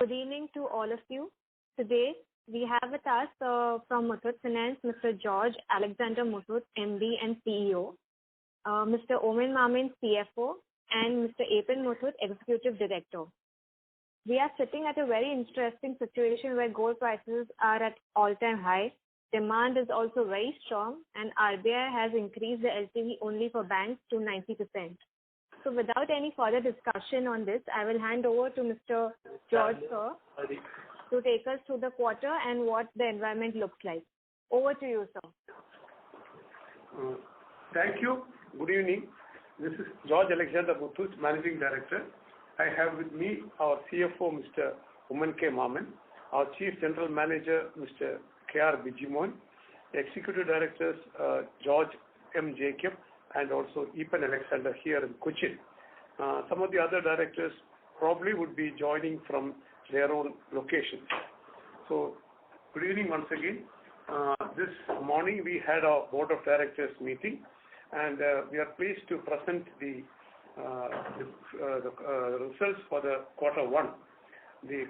Good evening to all of you. Today, we have with us from Muthoot Finance, Mr. George Alexander Muthoot, MD and CEO, Mr. Oommen Mammen, CFO, and Mr. Eapen Muthoot, Executive Director. We are sitting at a very interesting situation where gold prices are at all-time high. Demand is also very strong, and RBI has increased the LTV only for banks to 90%. So without any further discussion on this, I will hand over to Mr. George, sir, to take us through the quarter and what the environment looks like. Over to you, sir. Thank you. Good evening. This is George Alexander Muthoot, Managing Director. I have with me our CFO, Mr. Oommen K. Mammen, our Chief General Manager, Mr. K.R. Bijimon, Executive Directors, George M. Jacob, and also Eapen Alexander here in Cochin. Some of the other directors probably would be joining from their own locations. So, good evening once again. This morning we had our Board of Directors meeting, and we are pleased to present the results for the quarter one. The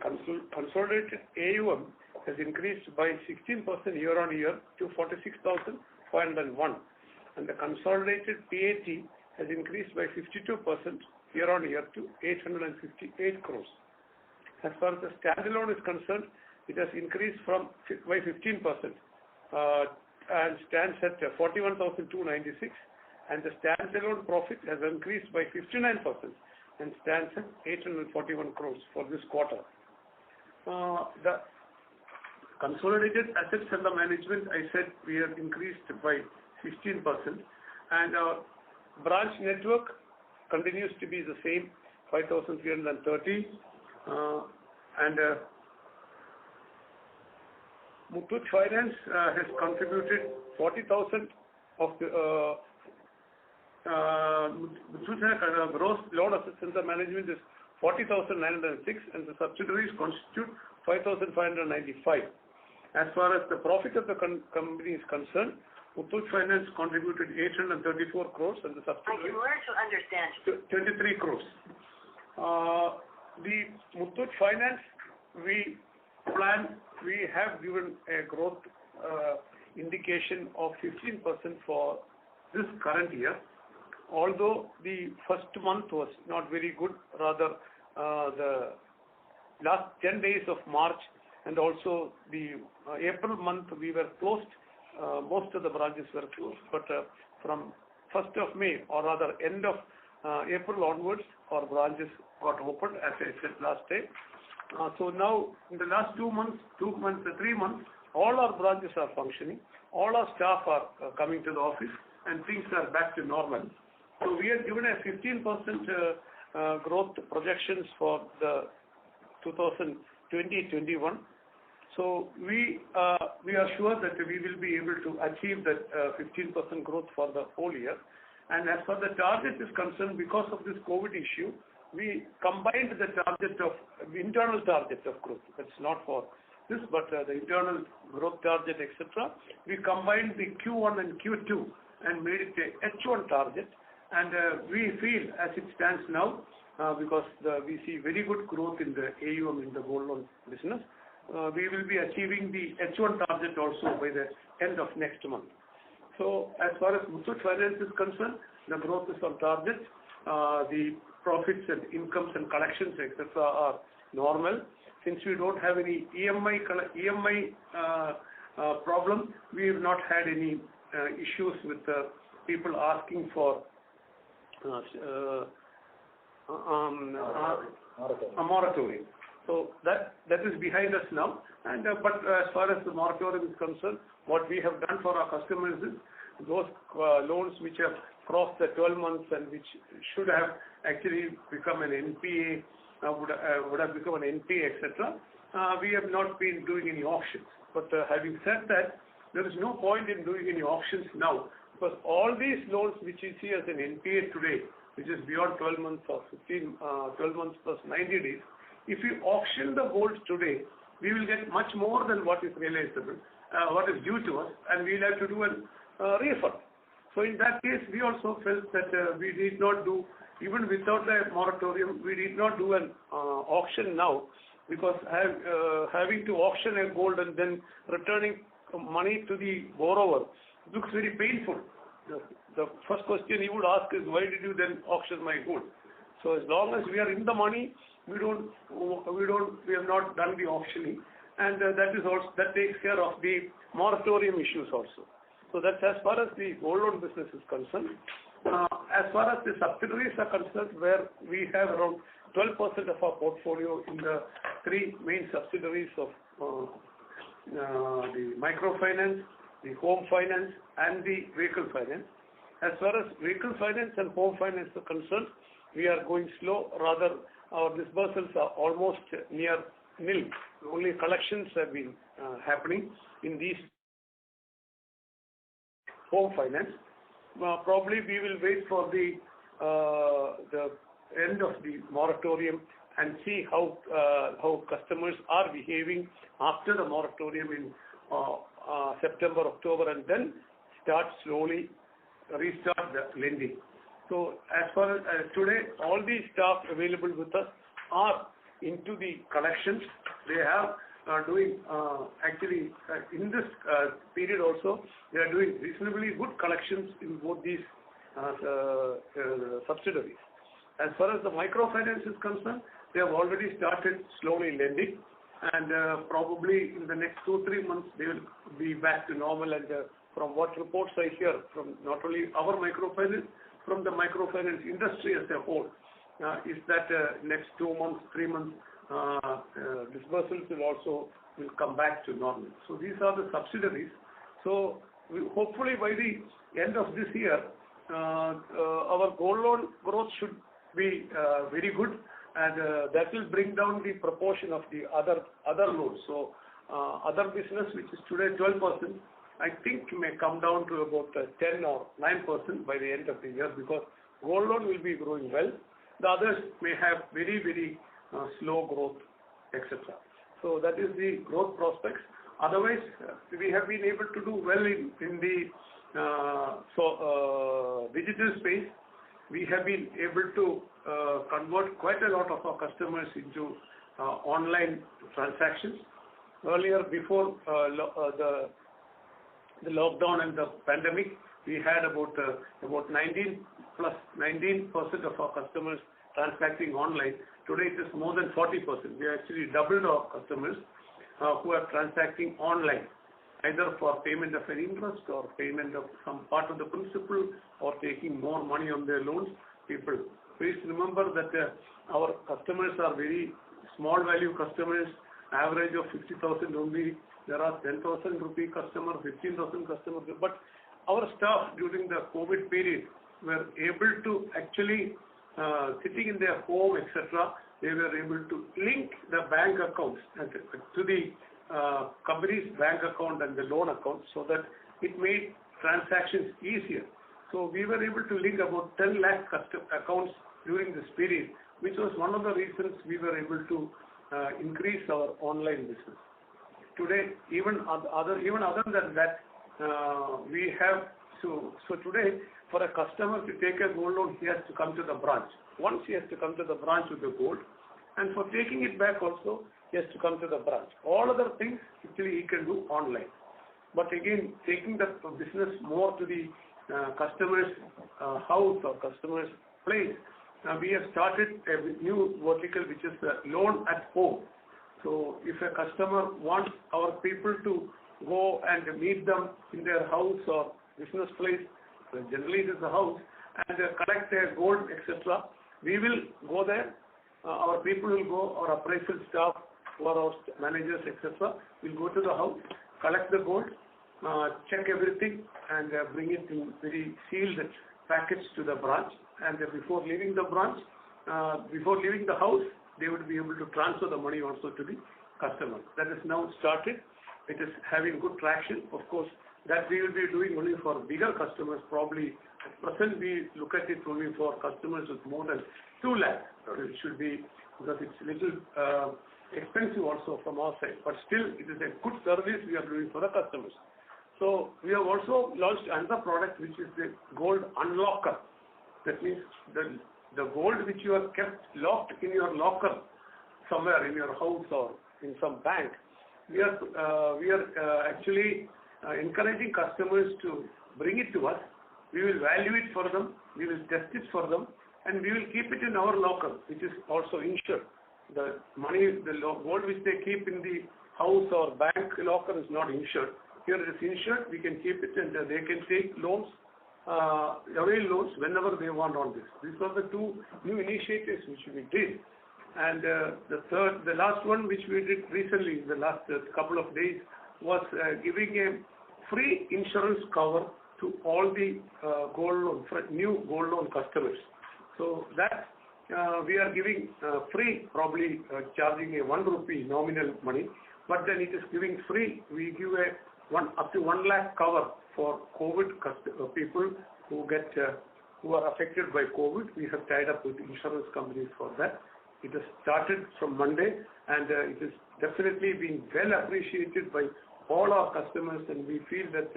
consolidated AUM has increased by 16% year on year to 46,501. And the consolidated PAT has increased by 52% year on year to 858 crores. As far as the standalone is concerned, it has increased by 15% and stands at 41,296, and the standalone profit has increased by 59% and stands at 841 crores for this quarter. The consolidated assets under management, I said we have increased by 16%, and our branch network continues to be the same, 5,330, and Muthoot Finance has contributed 40,000 of the Muthoot gross loan assets under management is 40,906, and the subsidiaries constitute 5,595. As far as the profit of the company is concerned, Muthoot Finance contributed 834 crores and the subsidiary 23 crores. The Muthoot Finance, we have given a growth indication of 15% for this current year. Although the first month was not very good, rather the last 10 days of March and also the April month we were closed. Most of the branches were closed, but from 1st of May, or rather end of April onwards, our branches got opened, as I said last time. So now, in the last 3 months, all our branches are functioning, all our staff are coming to the office, and things are back to normal. So we have given a 15% growth projections for the 2020-21. So we are sure that we will be able to achieve that 15% growth for the whole year. And as far as the target is concerned, because of this COVID issue, we combined the internal target of growth. That's not for this, but the internal growth target, etc. We combined the Q1 and Q2 and made it a H1 target. And we feel, as it stands now, because we see very good growth in the AUM in the gold loan business, we will be achieving the H1 target also by the end of next month. So as far as Muthoot Finance is concerned, the growth is on target. The profits and incomes and collections, etc. are normal. Since we don't have any EMI problem, we have not had any issues with people asking for a moratorium. So that is behind us now. And but as far as the moratorium is concerned, what we have done for our customers is those loans which have crossed the 12 months and which should have actually become an NPA, would have become an NPA, etc. We have not been doing any auctions. But having said that, there is no point in doing any auctions now, because all these loans which you see as an NPA today, which is beyond 12 months or 12 months plus 90 days, if we auction the gold today, we will get much more than what is realizable, what is due to us, and we will have to do a refund. So in that case, we also felt that we did not do, even without the moratorium, we did not do an auction now, because having to auction a gold and then returning money to the borrower looks very painful. The first question he would ask is, why did you then auction my gold? So as long as we are in the money, we have not done the auctioning, and that takes care of the moratorium issues also. So that's as far as the gold loan business is concerned. As far as the subsidiaries are concerned, where we have around 12% of our portfolio in the three main subsidiaries of the microfinance, the home finance, and the vehicle finance. As far as vehicle finance and home finance are concerned, we are going slow. Rather, our disbursals are almost near nil. Only collections have been happening in these home finance. Probably we will wait for the end of the moratorium and see how customers are behaving after the moratorium in September, October, and then restart the lending. So as far as today, all the staff available with us are into the collections. They are doing actually in this period also, they are doing reasonably good collections in both these subsidiaries. As far as the microfinance is concerned, they have already started slowly lending, and probably in the next 2-3 months they will be back to normal. And from what reports I hear from not only our microfinance, from the microfinance industry as a whole, is that next 2 months, 3 months, disbursals will come back to normal. So these are the subsidiaries. So hopefully by the end of this year, our gold loan growth should be very good, and that will bring down the proportion of the other loans. So other business, which is today 12%, I think may come down to about 10 or 9% by the end of the year, because gold loan will be growing well. The others may have very, very slow growth, etc. So that is the growth prospects. Otherwise, we have been able to do well in the digital space. We have been able to convert quite a lot of our customers into online transactions. Earlier, before the lockdown and the pandemic, we had about 19% of our customers transacting online. Today it is more than 40%. We actually doubled our customers who are transacting online, either for payment of an interest or payment of some part of the principal, or taking more money on their loans. People, please remember that our customers are very small value customers, average of 50,000 only. There are 10,000 rupee customers, 15,000 customers. But our staff during the COVID period were able to actually, sitting in their home, etc., they were able to link the bank accounts to the company's bank account and the loan account, so that it made transactions easier. So we were able to link about 10 lakh accounts during this period, which was one of the reasons we were able to increase our online business. Today, even other than that, we have so today, for a customer to take a gold loan, he has to come to the branch. Once he has to come to the branch with the gold, and for taking it back also, he has to come to the branch. All other things actually he can do online. But again, taking the business more to the customer's house or customer's place, we have started a new vertical, which is the loan at home. So if a customer wants our people to go and meet them in their house or business place, generally it is the house, and collect their gold, etc., we will go there. Our people will go, our appraisal staff, or our managers, etc., will go to the house, collect the gold, check everything, and bring it in very sealed package to the branch. And before leaving the branch, before leaving the house, they would be able to transfer the money also to the customer. That is now started. It is having good traction. Of course, that we will be doing only for bigger customers. Probably at present we look at it only for customers with more than 2 lakh. It should be, because it's a little expensive also from our side. But still, it is a good service we are doing for the customers. So we have also launched another product, which is the gold unlocker. That means the gold which you have kept locked in your locker somewhere in your house or in some bank, we are actually encouraging customers to bring it to us. We will value it for them, we will test it for them, and we will keep it in our locker, which is also insured. The money, gold which they keep in the house or bank locker is not insured. Here it is insured, we can keep it, and they can take loans, avail loans whenever they want on this. These are the two new initiatives which we did. And the last one which we did recently, the last couple of days, was giving a free insurance cover to all the new gold loan customers. So that we are giving free, probably charging a 1 rupee nominal money, but then it is giving free. We give up to 1 lakh cover for COVID people who are affected by COVID. We have tied up with insurance companies for that. It has started from Monday, and it is definitely being well appreciated by all our customers, and we feel that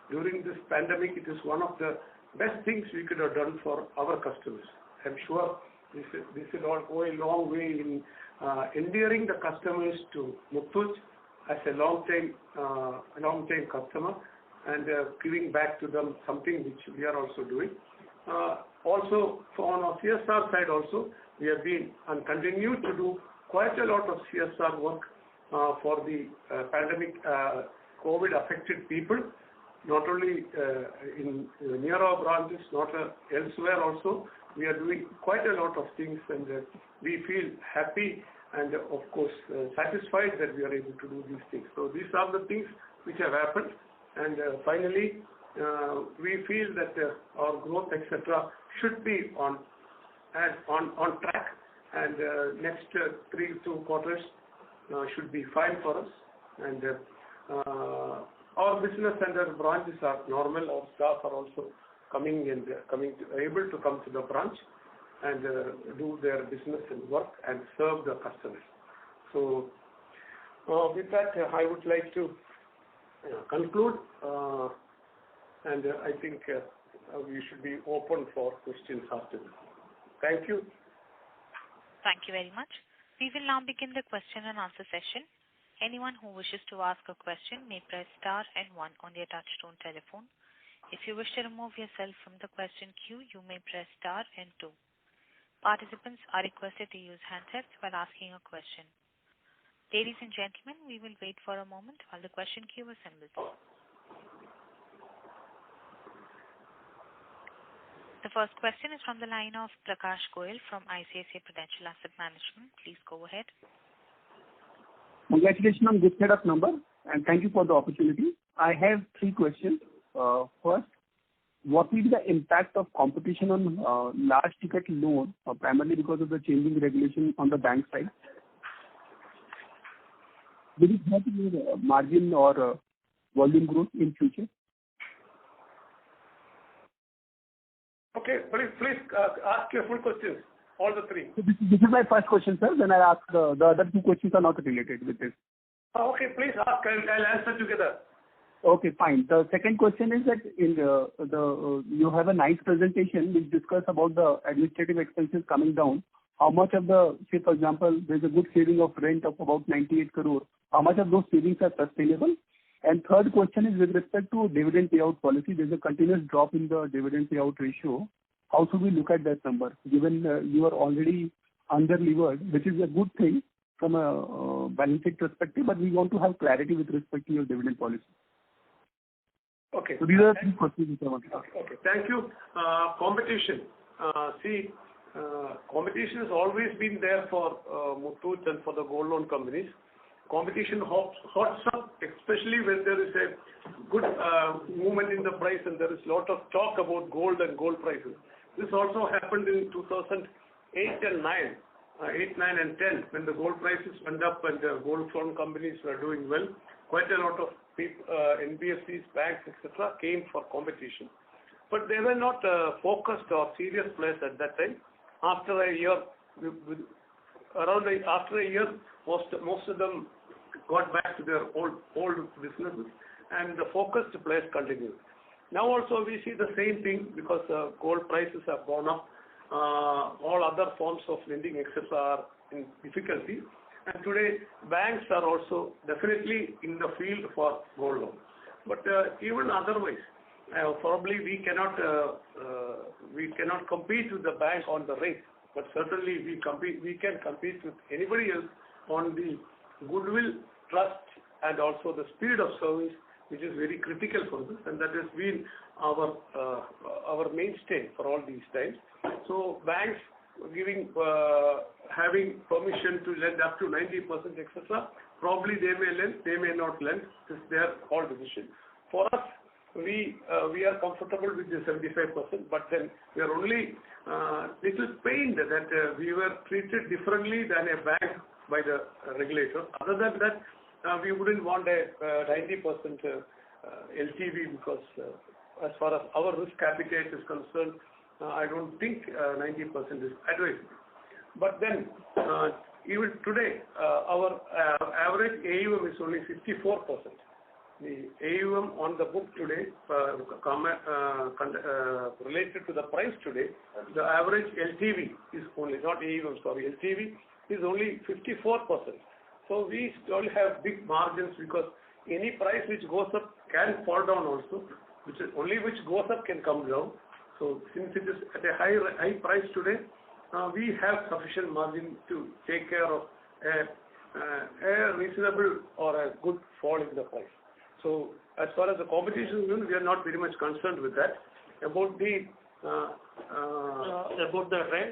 during this pandemic, it is one of the best things we could have done for our customers. I'm sure this will all go a long way in endearing the customers to Muthoot as a long-time customer, and giving back to them something which we are also doing. Also, on our CSR side also, we have been and continue to do quite a lot of CSR work for the pandemic COVID-affected people, not only near our branches, not elsewhere also. We are doing quite a lot of things, and we feel happy and, of course, satisfied that we are able to do these things. So these are the things which have happened, and finally, we feel that our growth, etc., should be on track, and next 3-2 quarters should be fine for us. And our business and our branches are normal. Our staff are also able to come to the branch and do their business and work and serve the customers. So with that, I would like to conclude, and I think we should be open for questions after this. Thank you. Thank you very much. We will now begin the question and answer session. Anyone who wishes to ask a question may press star and 1 on their touchtone telephone. If you wish to remove yourself from the question queue, you may press star and 2. Participants are requested to use handsets while asking a question. Ladies and gentlemen, we will wait for a moment while the question queue assembles. The first question is from the line of Prakash Goyal from ICICI Prudential Asset Management. Please go ahead. Congratulations on this set of numbers, and thank you for the opportunity. I have 3 questions. First, what will be the impact of competition on large ticket loan, primarily because of the changing regulation on the bank side? Will it have any margin or volume growth in future? Okay, please ask your full questions, all the 3. So this is my first question, sir. Then I'll ask the other 2 questions are not related with this. Okay, please ask. I'll answer together. Okay, fine. The second question is that in you have a nice presentation which discuss about the administrative expenses coming down. How much of say for example, there's a good saving of rent of about 98 crore. How much of those savings are sustainable? And third question is with respect to dividend payout policy. There's a continuous drop in the dividend payout ratio. How should we look at that number, given you are already under-levered, which is a good thing from a balance sheet perspective, but we want to have clarity with respect to your dividend policy. Okay. So these are 3 questions which I want to ask. Okay, thank you. Competition. Competition has always been there for Muthoot and for the gold loan companies. Competition hots up, especially when there is a good movement in the price and there is a lot of talk about gold and gold prices. This also happened in 2008 and 9, 8, 9 and 10, when the gold prices went up and the gold loan companies were doing well. Quite a lot of people, NBFCs, banks, etc. came for competition. But they were not focused or serious players at that time. After a year, most of them got back to their old businesses, and the focused players continued. Now also we see the same thing because gold prices have gone up. All other forms of lending, etc., are in difficulty. And today, banks are also definitely in the field for gold loan. But even otherwise, probably we cannot compete with the bank on the rate. But certainly we can compete with anybody else on the goodwill, trust, and also the speed of service, which is very critical for this, and that has been our mainstay for all these times. So banks having permission to lend up to 90%, etc. Probably they may lend, they may not lend. It's their all decision. For us, we are comfortable with the 75%, but then we are only little pained that we were treated differently than a bank by the regulator. Other than that, we wouldn't want a 90% LTV because as far as our risk appetite is concerned, I don't think 90% is advisable. But then, even today, our average AUM is only 54%. The AUM on the book today, related to the price today, the average LTV is only, not AUM, sorry, LTV is only 54%. So we still have big margins because any price which goes up can fall down also, which goes up can come down. So since it is at a high price today, we have sufficient margin to take care of a reasonable or a good fall in the price. So as far as the competition is concerned, we are not very much concerned with that. About the rent,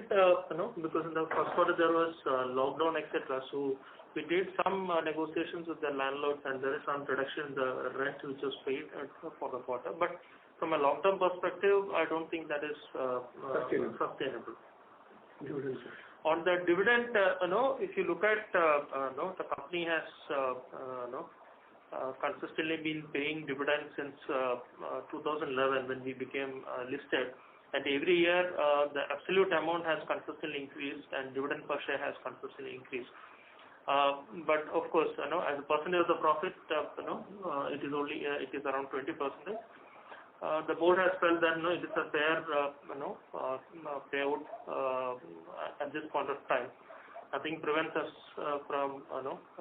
because in the first quarter there was lockdown, etc. So we did some negotiations with the landlords, and there is some reduction in the rent which was paid for the quarter. But from a long-term perspective, I don't think that is sustainable. On the dividend, if you look at, the company has consistently been paying dividends since 2011 when we became listed. And every year, the absolute amount has consistently increased, and dividend per share has consistently increased. But of course, as a percentage of the profit, it is around 20%. The board has felt that it is a fair payout at this point of time. Nothing prevents us from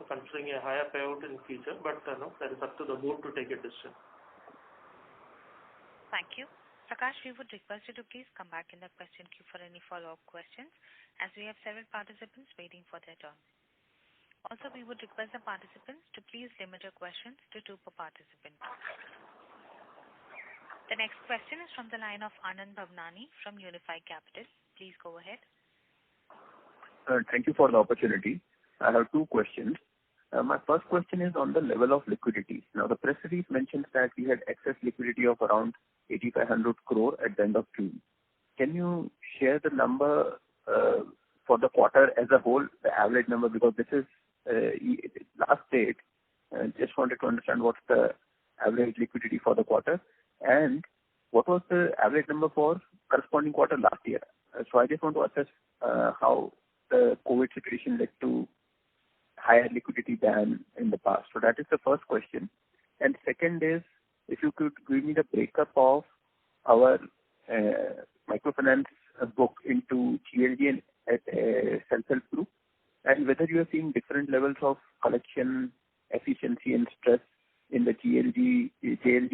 considering a higher payout in the future, but that is up to the board to take a decision. Thank you. Prakash, we would request you to please come back in the question queue for any follow-up questions, as we have several participants waiting for their turn. Also, we would request the participants to please limit your questions to 2 per participant. The next question is from the line of Anand Bhavnani from Unifi Capital. Please go ahead. Thank you for the opportunity. I have 2 questions. My first question is on the level of liquidity. Now, the press release mentions that we had excess liquidity of around 8,500 crore at the end of June. Can you share the number for the quarter as a whole, the average number, because this is last date. Just wanted to understand what's the average liquidity for the quarter and what was the average number for corresponding quarter last year. So I just want to assess how the COVID situation led to higher liquidity than in the past. So that is the first question. And second is, if you could give me the breakup of our microfinance book into GLG and self-help group, and whether you are seeing different levels of collection efficiency and stress in the JLG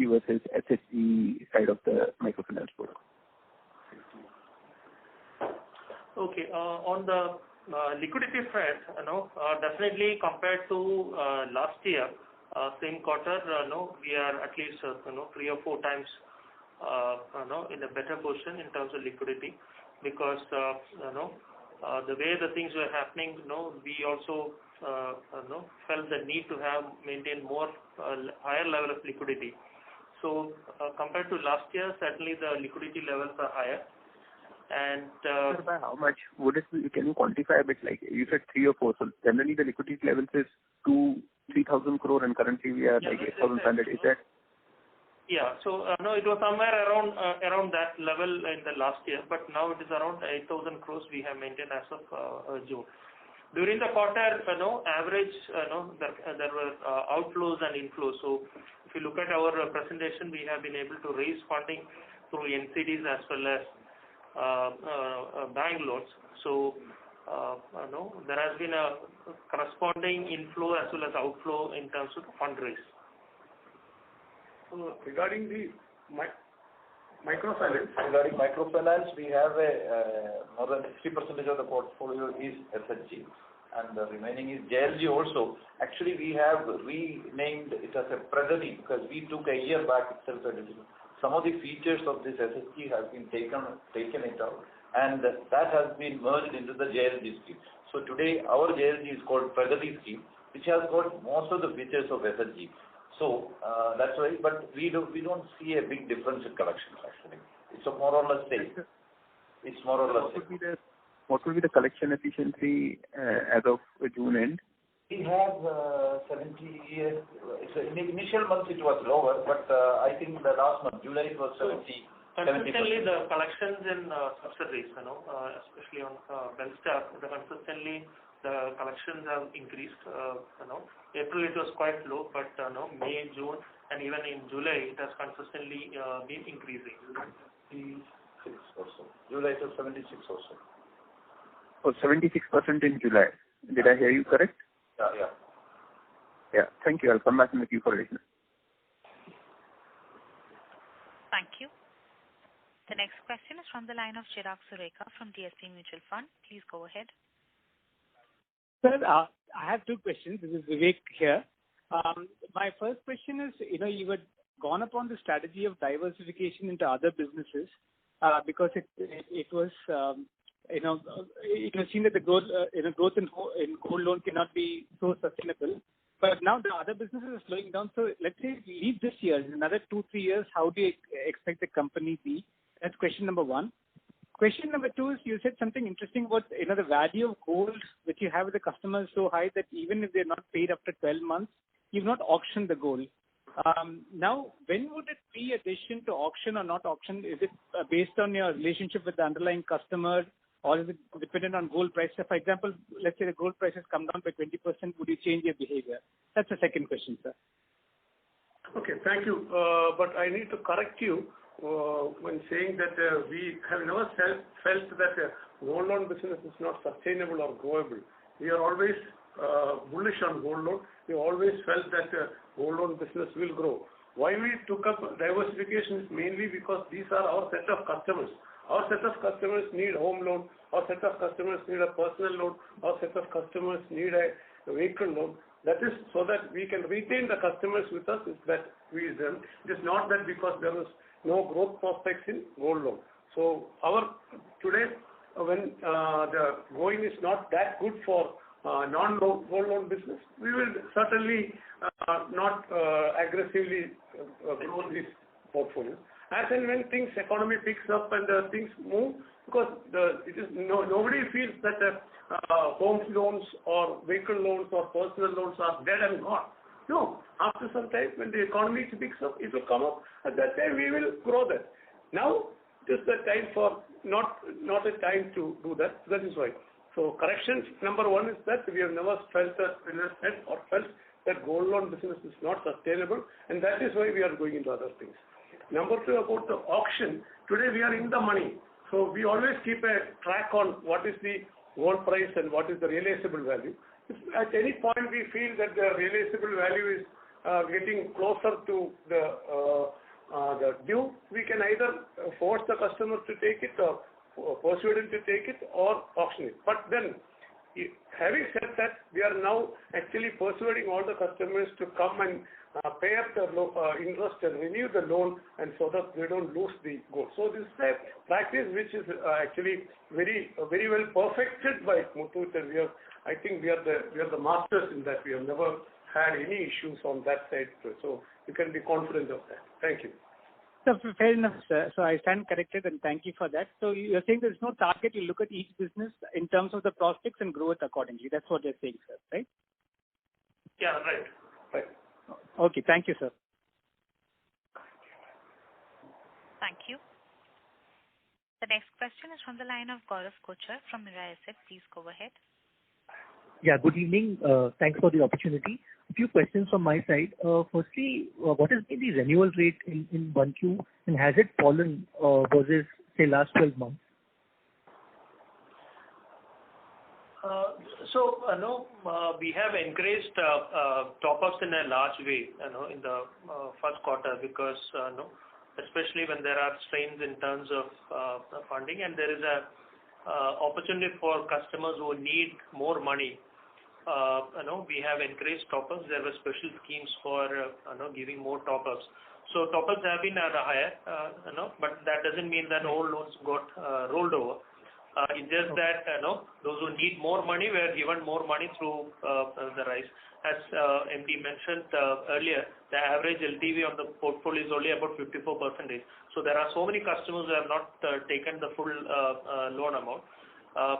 versus SHG side of the microfinance book. Okay. On the liquidity front, definitely compared to last year, same quarter, we are at least 3 or 4 times in a better position in terms of liquidity, because the way the things were happening, we also felt the need to maintain more higher level of liquidity. So compared to last year, certainly the liquidity levels are higher. And by how much would it be? Can you quantify a bit? Like you said 3 or 4. So generally the liquidity levels is 2,000-3,000 crore, and currently we are like 8,500. Is that? Yeah. So it was somewhere around that level in the last year, but now it is around 8,000 crores we have maintained as of June. During the quarter, average, there were outflows and inflows. So if you look at our presentation, we have been able to raise funding through NCDs as well as bank loans. So there has been a corresponding inflow as well as outflow in terms of fundraise. Regarding the microfinance. Regarding microfinance, we have more than 60% of the portfolio is SHG, and the remaining is JLG also. Actually, we have renamed it as a Pragati because we took a year back itself a decision. Some of the features of this SHG have been taken it out, and that has been merged into the JLG scheme. So today, our JLG is called Pragati scheme, which has got most of the features of SHG. So that's why, but we don't see a big difference in collections actually. It's more or less same. It's more or less same. What will be the collection efficiency as of June end? We have 70. It's initial months it was lower, but I think the last month, July, it was 70. Consistently, the collections in subsidiaries, especially on Belstar, consistently the collections have increased. April it was quite low, but May, June, and even in July it has consistently been increasing. 76 or so. July it was 76 or so. Oh, 76% in July. Did I hear you correct? Yeah. Yeah. Thank you. I'll come back in the queue for listening. Thank you. The next question is from the line of Chirag Sureka from DSP Mutual Fund. Please go ahead. Sir, I have two questions. This is Vivek here. My first question is, you had gone upon the strategy of diversification into other businesses because it was seen that the growth in gold loan cannot be so sustainable. But now the other businesses are slowing down. So let's say we leave this year, in another 2-3 years, how do you expect the company to be? That's question number one. Question number two is, you said something interesting about the value of gold which you have with the customers so high that even if they're not paid after 12 months, you've not auctioned the gold. Now, when would it be a decision to auction or not auction? Is it based on your relationship with the underlying customer, or is it dependent on gold price? So for example, let's say the gold prices come down by 20%, would you change your behavior? That's the second question, sir. Okay, thank you. But I need to correct you when saying that we have never felt that gold loan business is not sustainable or growable. We are always bullish on gold loan. We always felt that gold loan business will grow. Why we took up diversification is mainly because these are our set of customers. Our set of customers need home loan. Our set of customers need a personal loan. Our set of customers need a vehicle loan. That is so that we can retain the customers with us. Is that we them. It is not that because there is no growth prospects in gold loan. So today when the going is not that good for non-gold loan business, we will certainly not aggressively grow this portfolio. As and when economy picks up and things move, because nobody feels that home loans or vehicle loans or personal loans are dead and gone. No, after some time when the economy picks up, it will come up. At that time we will grow that. Now it is the time for not a time to do that. That is why. So corrections number one is that we have never felt that gold loan business is not sustainable, and that is why we are going into other things. Number two, about the auction. Today we are in the money, so we always keep a track on what is the gold price and what is the realizable value. If at any point we feel that the realizable value is getting closer to the due, we can either force the customer to take it or persuade him to take it or auction it. But then, having said that, we are now actually persuading all the customers to come and pay up the interest and renew the loan, and so that they don't lose the gold. So this is a practice which is actually very well perfected by Muthoot, and I think we are the masters in that. We have never had any issues on that side, so you can be confident of that. Thank you. So fair enough, sir. So I stand corrected, and thank you for that. So you're saying there's no target. You look at each business in terms of the prospects and grow it accordingly. That's what you're saying, sir, right? Yeah, right. Okay, thank you, sir. Thank you. The next question is from the line of Gaurav Kochar from Mirae Asset. Please go ahead. Yeah, good evening. Thanks for the opportunity. A few questions from my side. Firstly, what has been the renewal rate in 1Q, and has it fallen versus, say, last 12 months? We have encouraged top-ups in a large way, in the first quarter because, especially when there are strains in terms of funding and there is a opportunity for customers who need more money. We have encouraged top-ups. There were special schemes for giving more top-ups. So top-ups have been higher, but that doesn't mean that all loans got rolled over. It's just that those who need more money were given more money through the rise. As MD mentioned earlier, the average LTV on the portfolio is only about 54%. So there are so many customers who have not taken the full loan amount.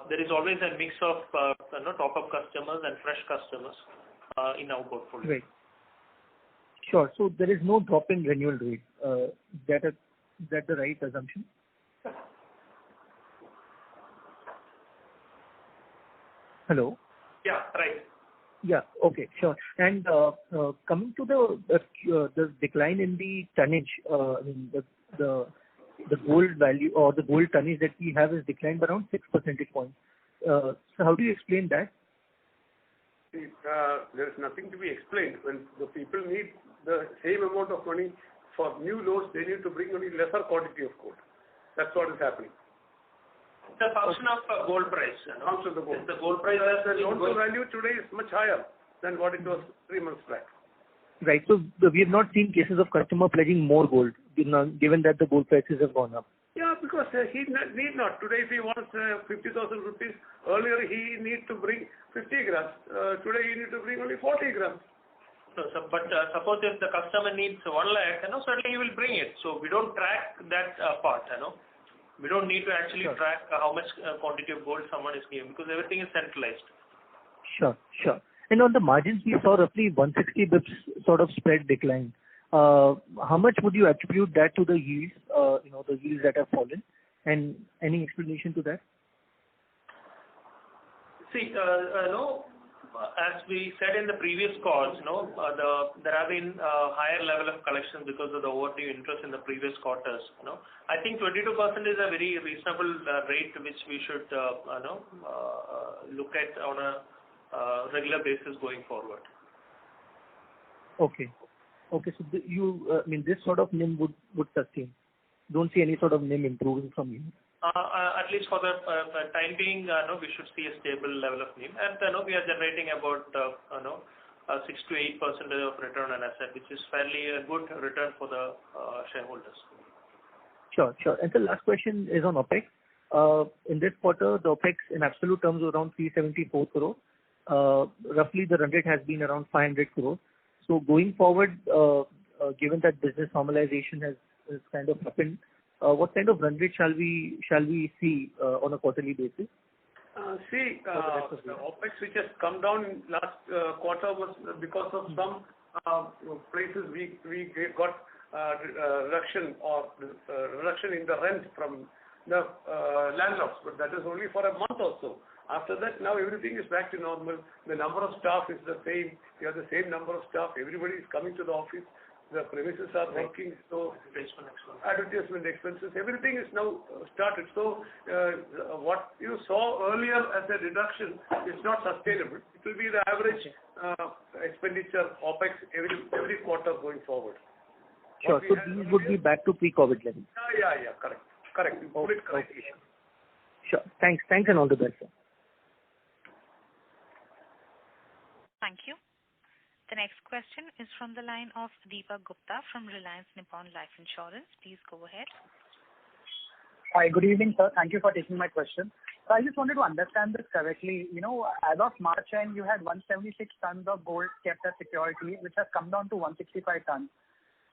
There is always a mix of top-up customers and fresh customers in our portfolio. Right. Sure. So there is no drop in renewal rate. Is that the right assumption? Hello? Yeah, right. Yeah. Okay, sure. And coming to the decline in the tonnage, the gold value or the gold tonnage that we have is declined by around 6 percentage points. So how do you explain that? There is nothing to be explained. When the people need the same amount of money for new loans, they need to bring only lesser quantity of gold. That's what is happening. The function of gold price. Function of the gold. The gold price has the loan to value today is much higher than what it was 3 months back. Right. So we have not seen cases of customer pledging more gold, given that the gold prices have gone up. Yeah, because he need not. Today, if he wants 50,000 rupees, earlier he need to bring 50 grams. Today, he need to bring only 40 grams. But suppose if the customer needs 1 lakh, certainly he will bring it. So we don't track that part. We don't need to actually track how much quantity of gold someone is giving because everything is centralized. Sure. And on the margins, we saw roughly 160 bips sort of spread decline. How much would you attribute that to the yields, the yields that have fallen? And any explanation to that? See, as we said in the previous calls, there have been higher level of collections because of the overdue interest in the previous quarters. I think 22% is a very reasonable rate which we should look at on a regular basis going forward. Okay. So this sort of NIM would sustain. Don't see any sort of NIM improving from you. At least for the time being, we should see a stable level of NIM, and we are generating about 6 to 8% of return on asset, which is fairly a good return for the shareholders. Sure. And the last question is on OPEX. In this quarter, the OPEX in absolute terms was around 374 crore. Roughly, the run rate has been around 500 crore. So going forward, given that business normalization has kind of happened, what kind of run rate shall we see on a quarterly basis? The OPEX which has come down in last quarter was because of some places we got reduction in the rent from the landlords, but that is only for a month or so. After that, now everything is back to normal. The number of staff is the same. We have the same number of staff. Everybody is coming to the office. The premises are working. So advertisement expenses, everything is now started. So what you saw earlier as a reduction is not sustainable. It will be the average expenditure OPEX every quarter going forward. Sure. So these would be back to pre-COVID levels. Yeah. Correct. You put it correctly. Sure. Thanks and all the best, sir. Thank you. The next question is from the line of Deepak Gupta from Reliance Nippon Life Insurance. Please go ahead. Hi, good evening, sir. Thank you for taking my question. So I just wanted to understand this correctly. As of March end, you had 176 tons of gold kept as security, which has come down to 165 tons.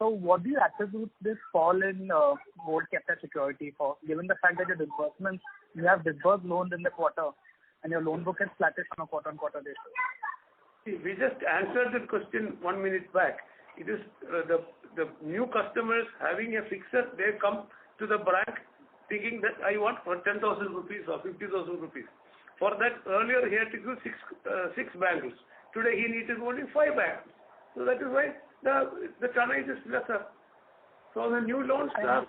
So what do you attribute this fall in gold kept as security for, given the fact that your disbursements, you have disbursed loans in the quarter and your loan book is flattish on a quarter-on-quarter basis? See, we just answered that question 1 minute back. It is the new customers having a fixer, they come to the bank thinking that I want for 10,000 rupees or 50,000 rupees. For that, earlier he had to give six bangles. Today he needed only 5 bangles. So that is why the tonnage is lesser. So the new loans are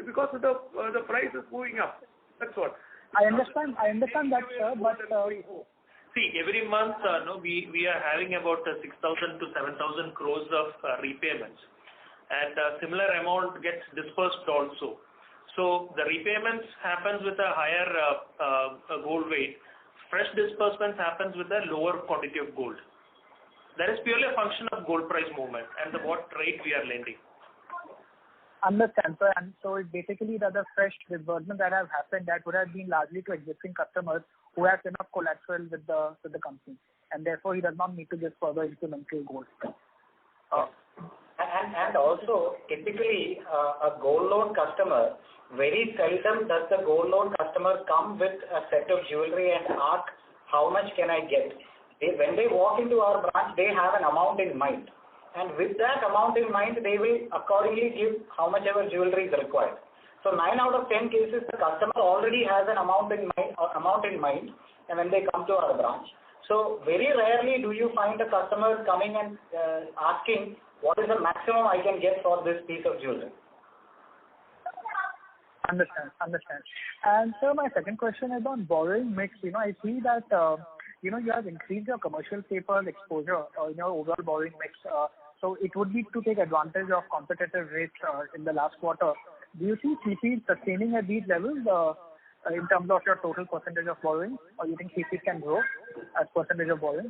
because of the price is moving up. That's what. I understand that, sir, but see, every month, we are having about 6,000 to 7,000 crores of repayments, and a similar amount gets dispersed also. So the repayments happens with a higher gold weight. Fresh disbursements happens with a lower quantity of gold. That is purely a function of gold price movement and what rate we are lending. understand, sir. And so it basically the fresh disbursement that have happened, that would have been largely to existing customers who have enough collateral with the company, and therefore he does not need to give further incremental gold. And also, typically, a gold loan customer, very seldom does the gold loan customer come with a set of jewelry and ask, how much can I get? When they walk into our branch, they have an amount in mind. And with that amount in mind, they will accordingly give how much ever jewelry is required. So 9 out of 10 cases, the customer already has an amount in mind, and when they come to our branch. So very rarely do you find a customer coming and asking, what is the maximum I can get for this piece of jewelry? Understand. And sir, my second question is on borrowing mix. I see that you have increased your commercial paper exposure in your overall borrowing mix. So it would be to take advantage of competitive rates in the last quarter. Do you see CP sustaining at these levels in terms of your total percentage of borrowing, or you think CP can grow as percentage of borrowing?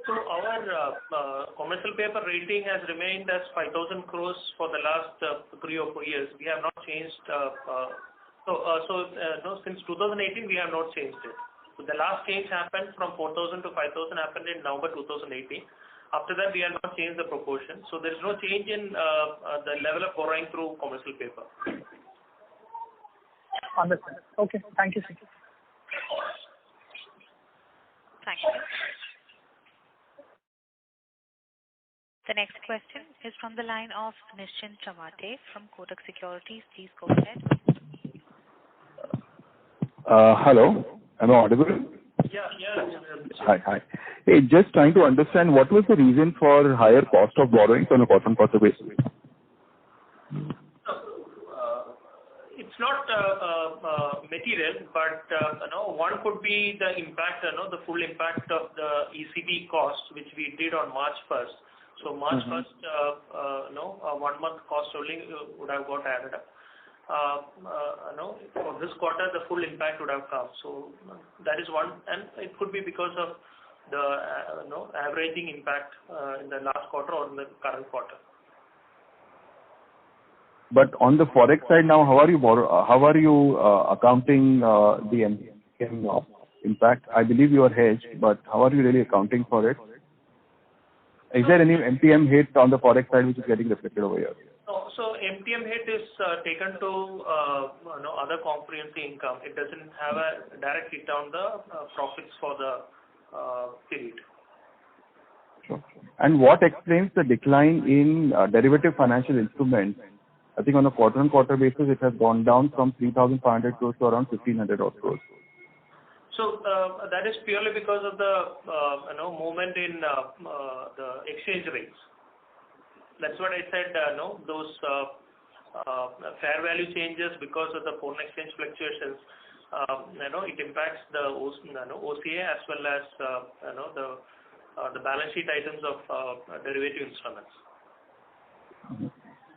So our commercial paper rating has remained as 5,000 crores for the last 3 or 4 years. We have not changed. Since 2018 we have not changed it. So the last change happened from 4,000 to 5,000 happened in November 2018. After that we have not changed the proportion. So there is no change in the level of borrowing through commercial paper. Understand. Okay. Thank you, sir. Thank you. The next question is from the line of Nischint Chawathe from Kotak Securities. Please go ahead. Hello, am I audible? Yeah. Hi. Hey, just trying to understand what was the reason for higher cost of borrowings on a quarter-on-quarter basis? It's not material, but one could be the impact, the full impact of the ECB cost, which we did on March 1st. So March 1st, 1 month cost only would have got added up. For this quarter, the full impact would have come. So that is one, and it could be because of the averaging impact in the last quarter or in the current quarter. But on the forex side now, how are you accounting the MTM impact? I believe you are hedged, but how are you really accounting for it? Is there any MTM hit on the forex side which is getting reflected over here? No, so MTM hit is taken to other comprehensive income. It doesn't have a direct hit on the profits for the period. Sure. And what explains the decline in derivative financial instruments? I think on a quarter-on-quarter basis, it has gone down from 3,500 crores to around 1,500 crores. So that is purely because of the movement in the exchange rates. That's what I said. Those fair value changes because of the foreign exchange fluctuations. It impacts the OCA as well as the balance sheet items of derivative instruments.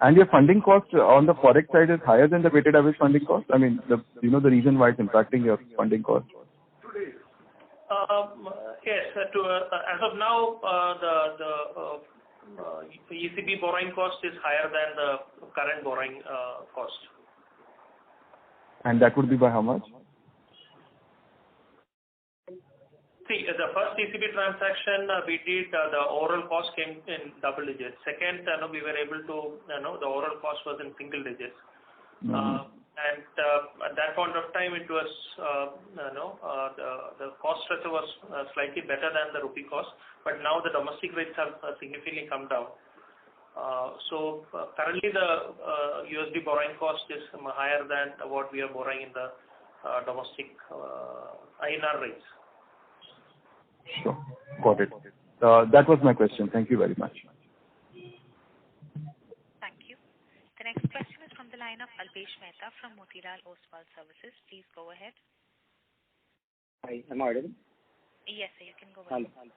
And your funding cost on the forex side is higher than the weighted average funding cost? I mean, the reason why it's impacting your funding cost? Yes. As of now, the ECB borrowing cost is higher than the current borrowing cost. And that would be by how much? See, the first ECB transaction we did, the overall cost came in double digits. Second, we were able to, the overall cost was in single digits. And at that point of time, it was, the cost structure was slightly better than the rupee cost, but now the domestic rates have significantly come down. So currently the USD borrowing cost is higher than what we are borrowing in the domestic INR rates. Sure. Got it. That was my question. Thank you very much. Thank you. The next question is from the line of Alpesh Mehta from Motilal Oswal Services. Please go ahead. Hi, am I audible? Yes, sir, you can go ahead. Hello.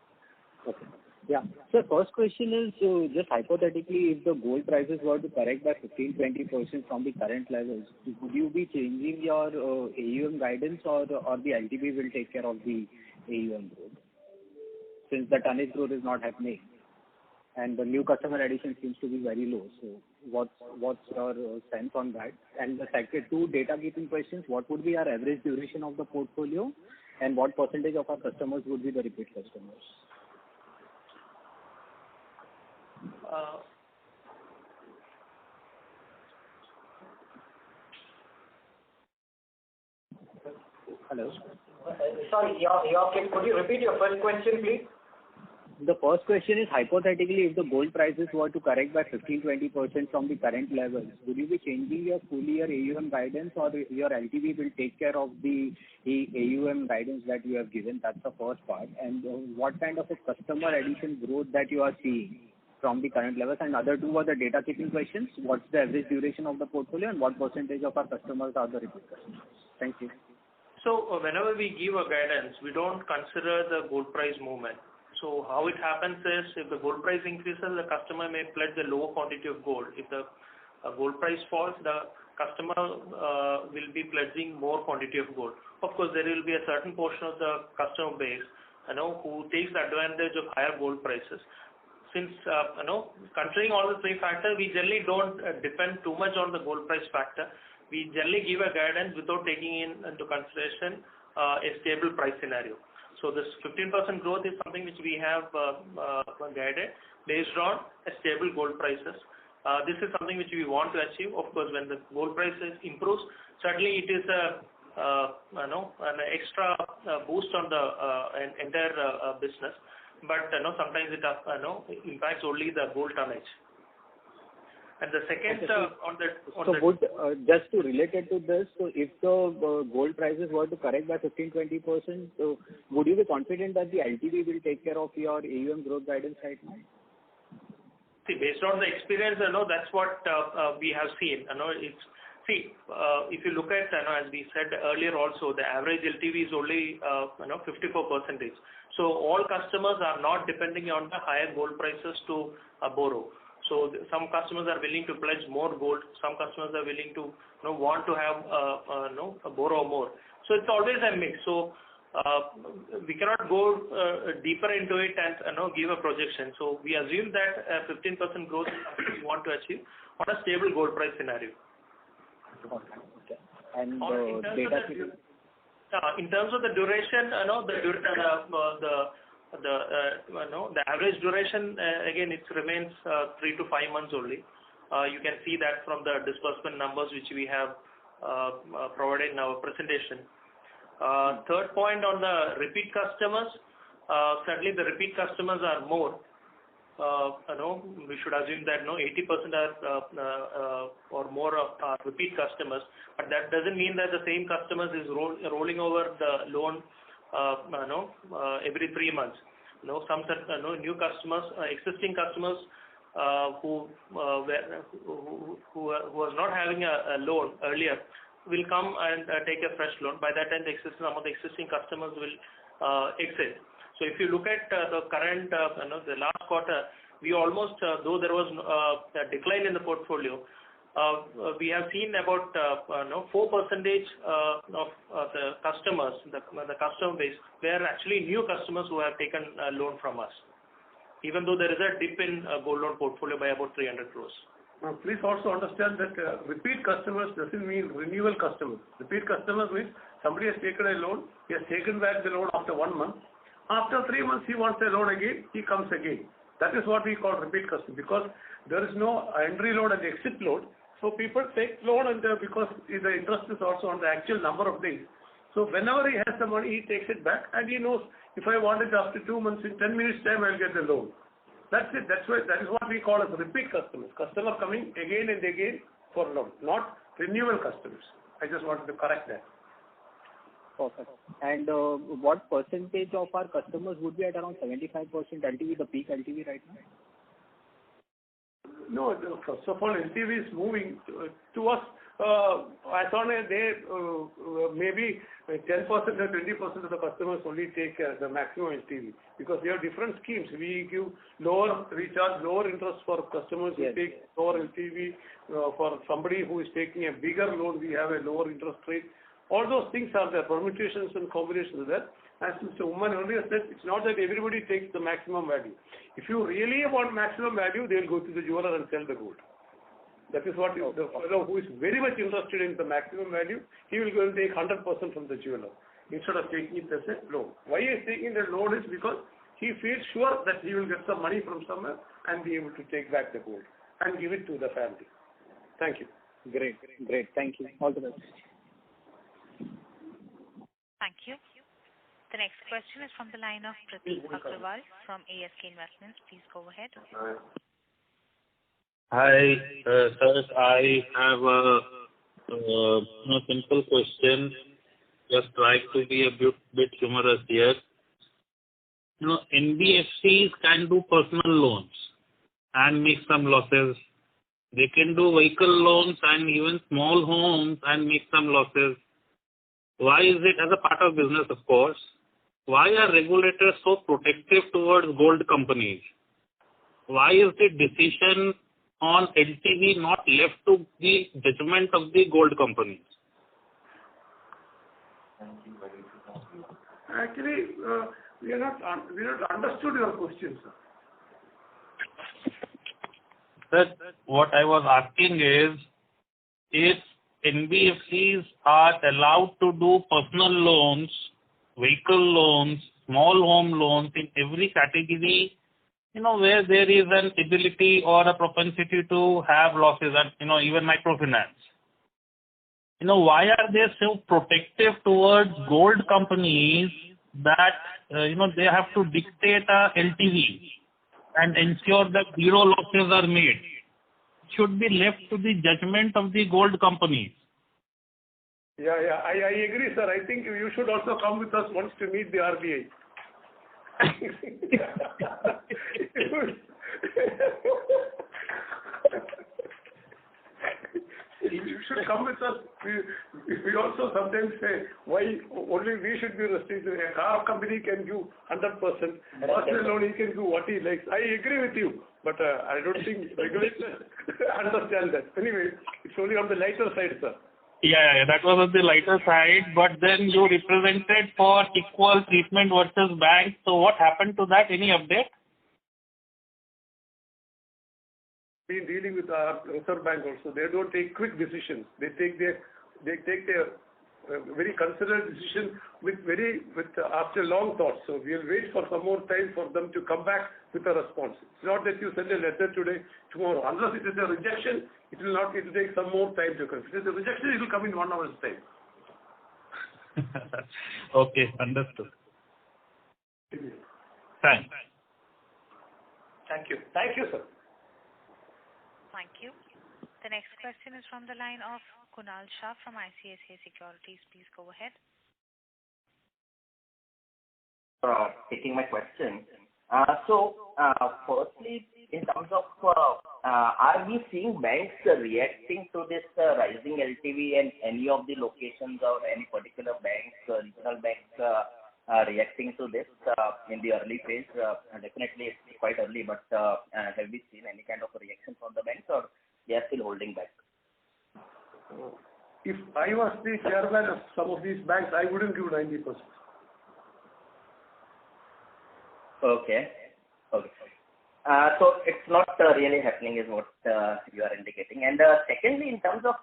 Okay. Yeah. So first question is, just hypothetically, if the gold prices were to correct by 15-20% from the current levels, would you be changing your AUM guidance, or the LTV will take care of the AUM growth? Since the tonnage growth is not happening and the new customer addition seems to be very low. So what's your sense on that? And the second two data keeping questions, what would be our average duration of the portfolio, and what percentage of our customers would be the repeat customers? Hello. Sorry, could you repeat your first question, please? The first question is, hypothetically, if the gold prices were to correct by 15-20% from the current levels, would you be changing your full year AUM guidance, or your LTV will take care of the AUM guidance that you have given? That's the first part. And what kind of a customer addition growth that you are seeing from the current levels? And other two are the data keeping questions. What's the average duration of the portfolio, and what percentage of our customers are the repeat customers? Thank you. So whenever we give a guidance, we don't consider the gold price movement. So how it happens is, if the gold price increases, the customer may pledge a lower quantity of gold. If the gold price falls, the customer will be pledging more quantity of gold. Of course, there will be a certain portion of the customer base, who takes advantage of higher gold prices. Since, considering all the three factors, we generally don't depend too much on the gold price factor. We generally give a guidance without taking into consideration a stable price scenario. So this 15% growth is something which we have guided based on a stable gold prices. This is something which we want to achieve. Of course, when the gold prices improves, certainly it is an extra boost on the entire business. But sometimes it impacts only the gold tonnage. And the second just to relate it to this, so if the gold prices were to correct by 15-20%, so would you be confident that the LTV will take care of your AUM growth guidance right now? See, based on the experience, that's what we have seen. If you look at, as we said earlier also, the average LTV is only 54%. So all customers are not depending on the higher gold prices to borrow. So some customers are willing to pledge more gold. Some customers are willing to want to have borrow more. So it's always a mix. So we cannot go deeper into it and give a projection. So we assume that 15% growth is something we want to achieve on a stable gold price scenario. Okay. And in terms of the duration, the average duration, again, it remains 3 to 5 months only. You can see that from the disbursement numbers which we have provided in our presentation. Third point on the repeat customers, certainly the repeat customers are more. We should assume that 80% are or more are repeat customers, but that doesn't mean that the same customers is rolling over the loan every 3 months. Some new customers, existing customers who was not having a loan earlier will come and take a fresh loan. By that time, some of the existing customers will exit. So if you look at the current, the last quarter, we almost, though there was a decline in the portfolio, we have seen about 4% of the customers, the customer base, were actually new customers who have taken a loan from us, even though there is a dip in gold loan portfolio by about 300 crores. Now, please also understand that repeat customers doesn't mean renewal customers. Repeat customers means somebody has taken a loan, he has taken back the loan after 1 month. After 3 months, he wants a loan again, he comes again. That is what we call repeat customer, because there is no entry load and exit load. So people take loan, and because the interest is also on the actual number of days. So whenever he has the money, he takes it back, and he knows if I want it after 2 months, in 10 minutes time, I'll get the loan. That's it. That is what we call as repeat customers. Customer coming again and again for loan, not renewal customers. I just wanted to correct that. Perfect. And what percentage of our customers would be at around 75% LTV, the peak LTV right now? No, first of all, LTV is moving to us. As on a day, maybe 10% or 20% of the customers only take the maximum LTV, because we have different schemes. We give lower recharge, lower interest for customers who take lower LTV. For somebody who is taking a bigger loan, we have a lower interest rate. All those things are there, permutations and combinations there. As Mr. Oommen earlier said, it's not that everybody takes the maximum value. If you really want maximum value, they'll go to the jeweler and sell the gold. That is what the fellow who is very much interested in the maximum value, he will go and take 100% from the jeweler instead of taking it as a loan. Why he is taking the loan is because he feels sure that he will get some money from somewhere and be able to take back the gold and give it to the family. Thank you. Great. Thank you. All the best. Thank you. The next question is from the line of Prateek Agrawal from ASK Investments. Please go ahead. Hi, sir. I have a simple question. Just try to be a bit humorous here. NBFCs can do personal loans and make some losses. They can do vehicle loans and even small homes and make some losses. Why is it, as a part of business, of course, why are regulators so protective towards gold companies? Why is the decision on LTV not left to the judgment of the gold companies? Actually, we are not understood your question, sir. Sir, what I was asking is, if NBFCs are allowed to do personal loans, vehicle loans, small home loans in every category, where there is an ability or a propensity to have losses, and, even microfinance. Why are they so protective towards gold companies that, they have to dictate a LTV and ensure that zero losses are made? It should be left to the judgment of the gold companies. Yeah, I agree, sir. I think you should also come with us once to meet the RBI. You should come with us. We also sometimes say why only we should be restricted. A car company can give 100%. Personal loan, he can do what he likes. I agree with you, but I don't think regulators understand that. Anyway, it's only on the lighter side, sir. Yeah, that was on the lighter side, but then you represented for equal treatment versus banks. So what happened to that? Any update? Been dealing with our Reserve Bank also. They don't take quick decisions. They take their very considered decision after long thought. So we'll wait for some more time for them to come back with a response. It's not that you send a letter today, tomorrow. Unless it is a rejection, it will take some more time to come. If it is a rejection, it will come in 1 hour's time. Okay, understood. Thanks. Thank you. Thank you, sir. Thank you. The next question is from the line of Kunal Shah from ICICI Securities. Please go ahead. Taking my question. Firstly, in terms of, are we seeing banks reacting to this rising LTV and any of the locations or any particular banks, regional banks, reacting to this in the early phase? Definitely it's quite early, but have we seen any kind of a reaction from the banks, or they are still holding back? If I was the chairman of some of these banks, I wouldn't give 90%. Okay. So it's not really happening is what you are indicating. And secondly, in terms of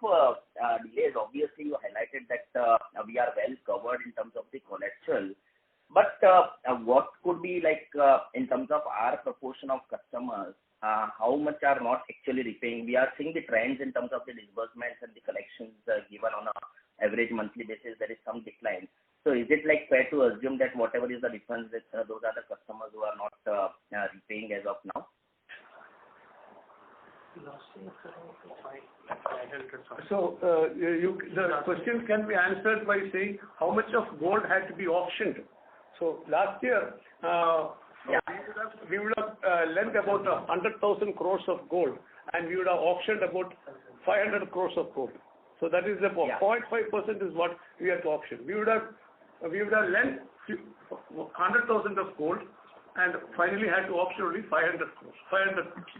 delays, obviously you highlighted that we are well covered in terms of the collateral. But what could be in terms of our proportion of customers, how much are not actually repaying? We are seeing the trends in terms of the disbursements and the collections given on an average monthly basis. There is some decline. So is it fair to assume that whatever is the difference, that those are the customers who are not repaying as of now? So the question can be answered by saying how much of gold had to be auctioned. So last year, lent about 100,000 crores of gold, and we would have auctioned about 500 crores of gold. So that is about 0.5% is what we have to auction. We would have lent 100,000 of gold, and finally had to auction only 500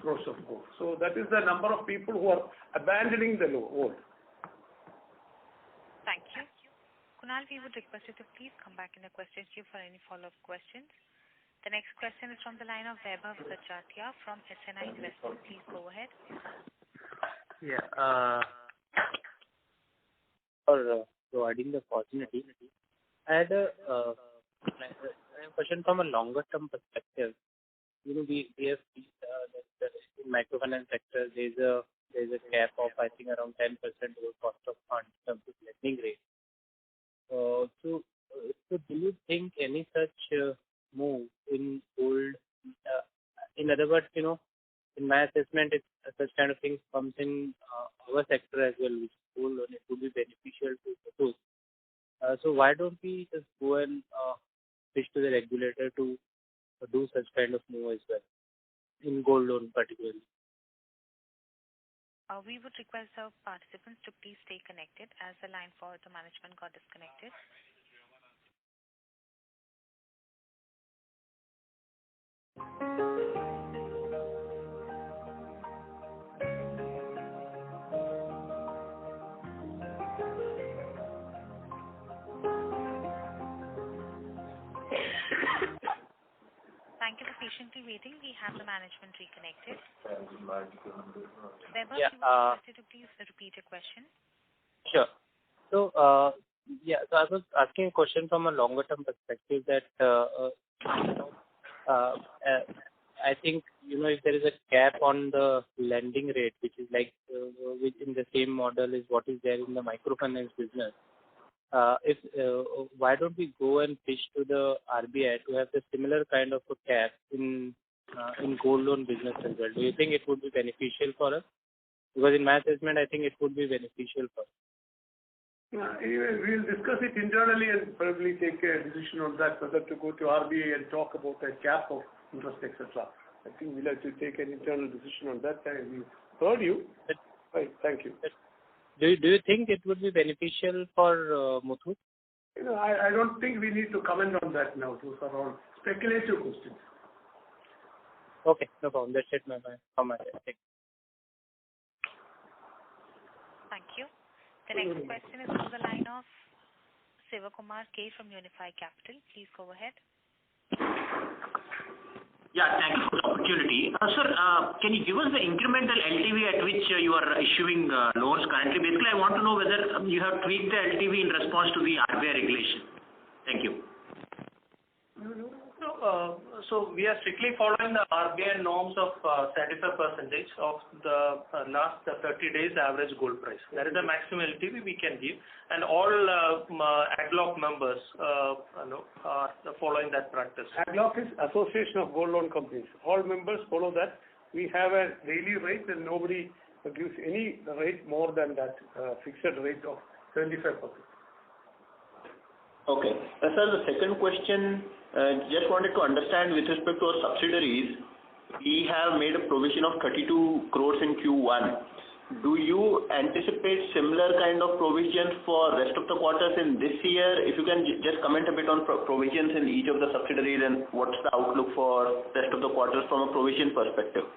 crores of gold. So that is the number of people who are abandoning the gold. Thank you. Kunal, we would request you to please come back in the question queue for any follow-up questions. The next question is from the line of Vaibhav Sachatia from SNI Investment. Please go ahead. For providing the opportunity. I had a question from a longer term perspective. We have seen in microfinance sector there's a cap of I think around 10% over cost of funds in terms of lending rate. So do you think any such move in gold? In other words, in my assessment, if such kind of things comes in our sector as well, which is gold loan, it would be beneficial to those. So why don't we just go and pitch to the regulator to do such kind of move as well in gold loan particularly? We would request our participants to please stay connected as the line for the management got disconnected. Thank you for patiently waiting. We have the management reconnected. Vaibhav, you would like to please repeat your question? Sure. So, so I was asking a question from a longer term perspective that, I think, if there is a cap on the lending rate, which is like, which in the same model is what is there in the microfinance business, why don't we go and pitch to the RBI to have the similar kind of a cap in gold loan business as well? Do you think it would be beneficial for us? Because in my assessment, I think it would be beneficial for us. Anyway, we will discuss it internally and probably take a decision on that, whether to go to RBI and talk about a cap of interest, etc. I think we'll have to take an internal decision on that. We heard you. Right, thank you. Do you think it would be beneficial for Muthoot? I don't think we need to comment on that now. Those are all speculative questions. Okay, no problem. That's it from my side. Thank you. The next question is from the line of Sivakumar K from Unifi Capital. Please go ahead. Yeah, thank you for the opportunity. Sir, can you give us the incremental LTV at which you are issuing loans currently? Basically, I want to know whether you have tweaked the LTV in response to the RBI regulation. Thank you. So we are strictly following the RBI norms of 35% of the last 30 days average gold price. That is the maximum LTV we can give, and all AGLOC members are following that practice. AGLOC is Association of Gold Loan Companies. All members follow that. We have a daily rate, and nobody gives any rate more than that fixed rate of 75%. Okay. Sir, the second question, just wanted to understand with respect to our subsidiaries, we have made a provision of 32 crores in Q1. Do you anticipate similar kind of provisions for rest of the quarters in this year? If you can just comment a bit on provisions in each of the subsidiaries and what's the outlook for rest of the quarters from a provision perspective?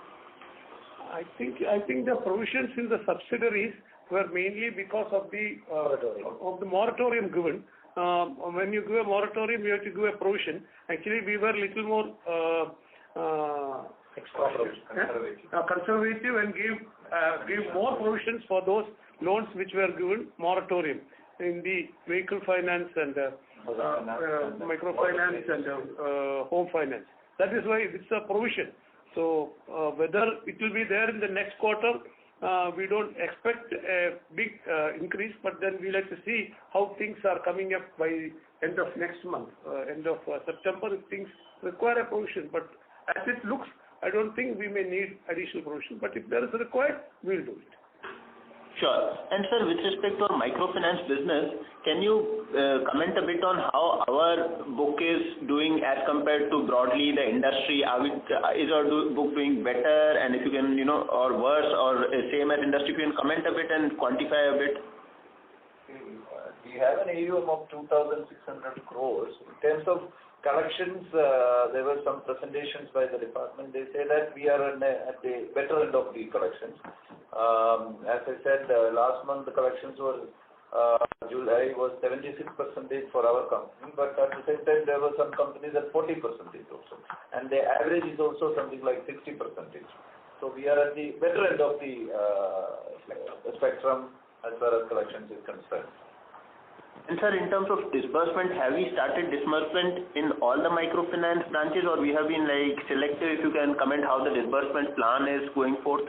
I think the provisions in the subsidiaries were mainly because of the moratorium given. When you give a moratorium, you have to give a provision. Actually, we were little more conservative and gave more provisions for those loans which were given moratorium in the vehicle finance and microfinance and home finance. That is why it's a provision. So whether it will be there in the next quarter, we don't expect a big increase, but then we'll have to see how things are coming up by end of next month, end of September, if things require a provision. But as it looks, I don't think we may need additional provision, but if there is required, we'll do it. Sure. And sir, with respect to our microfinance business, can you comment a bit on how our book is doing as compared to broadly the industry? Is our book doing better, and if you can, or worse, or same as industry, if you can comment a bit and quantify a bit? We have an AUM of 2,600 crores. In terms of collections, there were some presentations by the department. They say that we are at the better end of the collections. As I said, last month the collections were, July was 76% for our company, but at the same time there were some companies at 40% also. And the average is also something like 60%. So we are at the better end of the spectrum as far as collections is concerned. And sir, in terms of disbursement, have we started disbursement in all the microfinance branches, or we have been selective? If you can comment how the disbursement plan is going forth.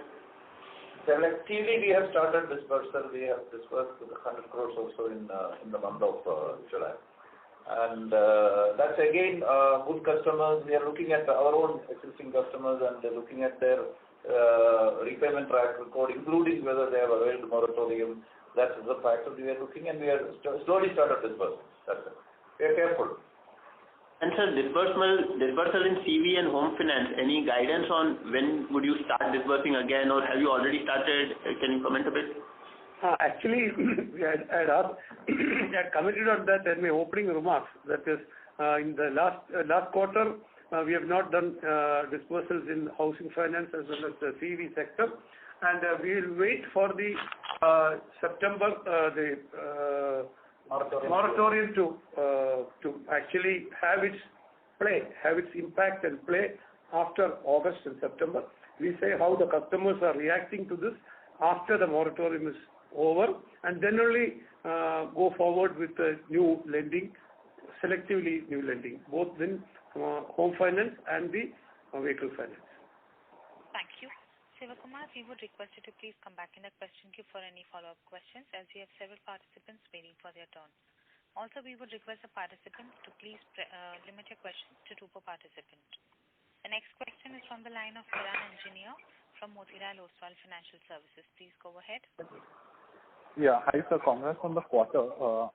Selectively, we have started disbursal. We have disbursed 100 crores also in the month of July. And that's again good customers. We are looking at our own existing customers and looking at their repayment track record, including whether they have availed moratorium. That is the factor we are looking, and we are slowly started disbursing. That's it. We are careful. And sir, disbursal in CV and home finance, any guidance on when would you start disbursing again, or have you already started? Can you comment a bit? Actually, we had commented on that in my opening remarks. That is, in the last quarter, we have not done disbursals in housing finance as well as the CV sector, and we will wait for the September moratorium to actually have its impact and play after August and September. We say how the customers are reacting to this after the moratorium is over, and then only go forward with the new lending, selectively new lending, both in home finance and the vehicle finance. Thank you. Sivakumar, we would request you to please come back in the question queue for any follow-up questions, as we have several participants waiting for their turn. Also, we would request the participants to please limit your questions to 2 per participant. The next question is from the line of Kiran Engineer from Motilal Oswal Financial Services. Please go ahead. Yeah, hi sir, congrats on the quarter.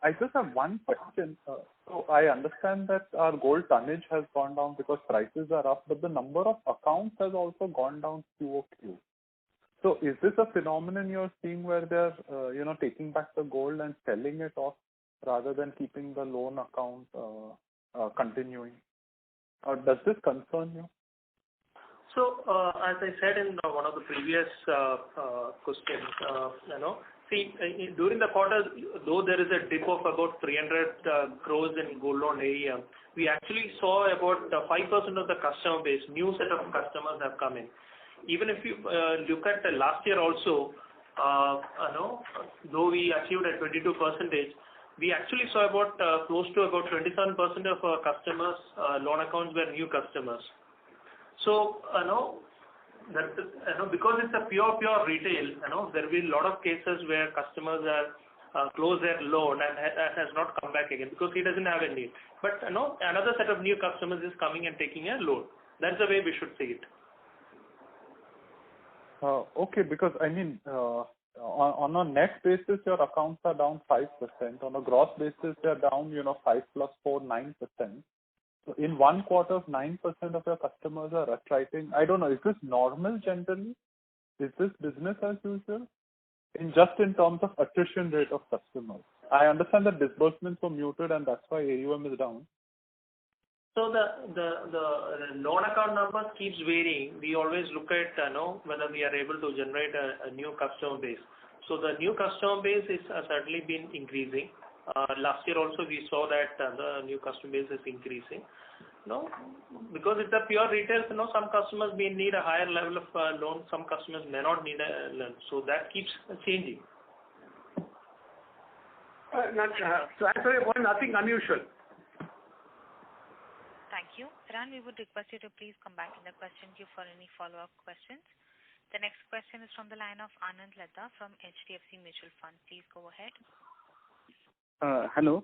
I just have one question. So I understand that our gold tonnage has gone down because prices are up, but the number of accounts has also gone down QOQ. So is this a phenomenon you're seeing where they're taking back the gold and selling it off rather than keeping the loan account continuing? Or does this concern you? So as I said in one of the previous questions, see, during the quarter, though there is a dip of about 300 crores in gold loan AUM, we actually saw about 5% of the customer base, new set of customers have come in. Even if you look at the last year also, though we achieved at 22%, we actually saw about close to about 27% of our customers' loan accounts were new customers. So, because it's a pure retail, there will be a lot of cases where customers are close their loan and has not come back again because he doesn't have a need. But another set of new customers is coming and taking a loan. That's the way we should see it. Okay, because I mean, on a net basis, your accounts are down 5%. On a gross basis, they're down, 5 plus 4, 9%. So in one quarter, 9% of your customers are attriting. I don't know, is this normal generally? Is this business as usual? In terms of attrition rate of customers. I understand that disbursements were muted and that's why AUM is down. So the loan account numbers keeps varying. We always look at whether we are able to generate a new customer base. So the new customer base is certainly been increasing. Last year also we saw that the new customer base is increasing. Because it's a pure retail, some customers may need a higher level of loan, some customers may not need a loan. So that keeps changing. To answer your point, nothing unusual. Thank you. Kiran, we would request you to please come back in the question queue for any follow-up questions. The next question is from the line of Anand Laddha from HDFC Mutual Fund. Please go ahead. Hello.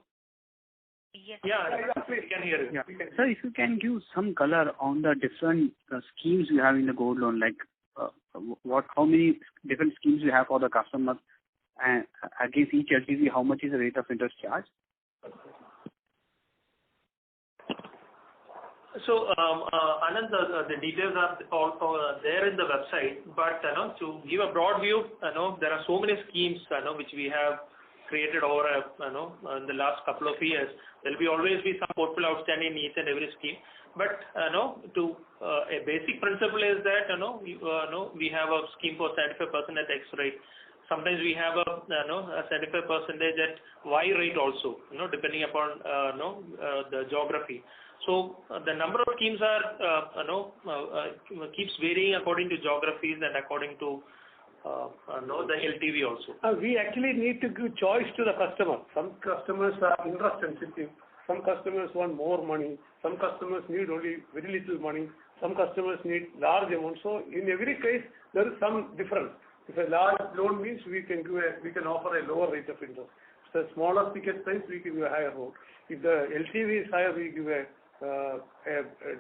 Yes. Yeah, we can hear you. Yeah. Sir, if you can give some color on the different schemes you have in the gold loan, like how many different schemes you have for the customers, and against each LTV, how much is the rate of interest charged? So, Anand, the details are all there in the website, but to give a broad view, there are so many schemes which we have created over in the last couple of years. There will always be some portfolio outstanding in each and every scheme, but a basic principle is that we have a scheme for 75% at X rate. Sometimes we have a 75% at Y rate also, depending upon the geography. So the number of schemes are keeps varying according to geographies and according to the LTV also. We actually need to give choice to the customer. Some customers are interest sensitive. Some customers want more money. Some customers need only very little money. Some customers need large amounts. So in every case, there is some difference. If a large loan means we can offer a lower rate of interest. If the smaller ticket size, we give a higher rate. If the LTV is higher, we give a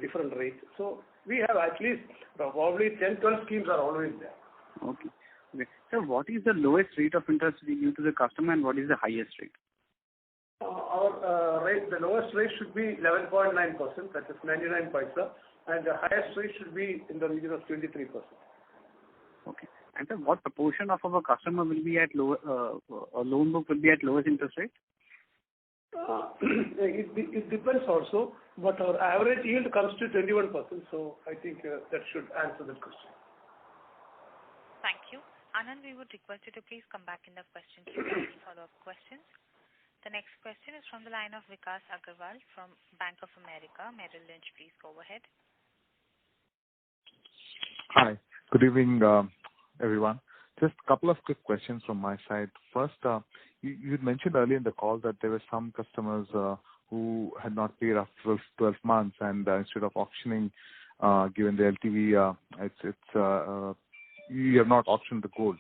different rate. So we have at least probably 10-12 schemes are always there. Okay. So what is the lowest rate of interest we give to the customer and what is the highest rate? Our rate, the lowest rate should be 11.9%, that is 99 paisa, and the highest rate should be in the region of 23%. Okay. And so what proportion of our customer will be at loan book will be at lowest interest rate? It depends also, but our average yield comes to 21%, so I think that should answer that question. Thank you. Anand, we would request you to please come back in the question queue for any follow-up questions. The next question is from the line of Vikas Agarwal from Bank of America Merrill Lynch. Please go ahead. Hi. Good evening, everyone. Just a couple of quick questions from my side. First, you mentioned earlier in the call that there were some customers who had not paid after 12 months, and instead of auctioning, given the LTV, you have not auctioned the gold.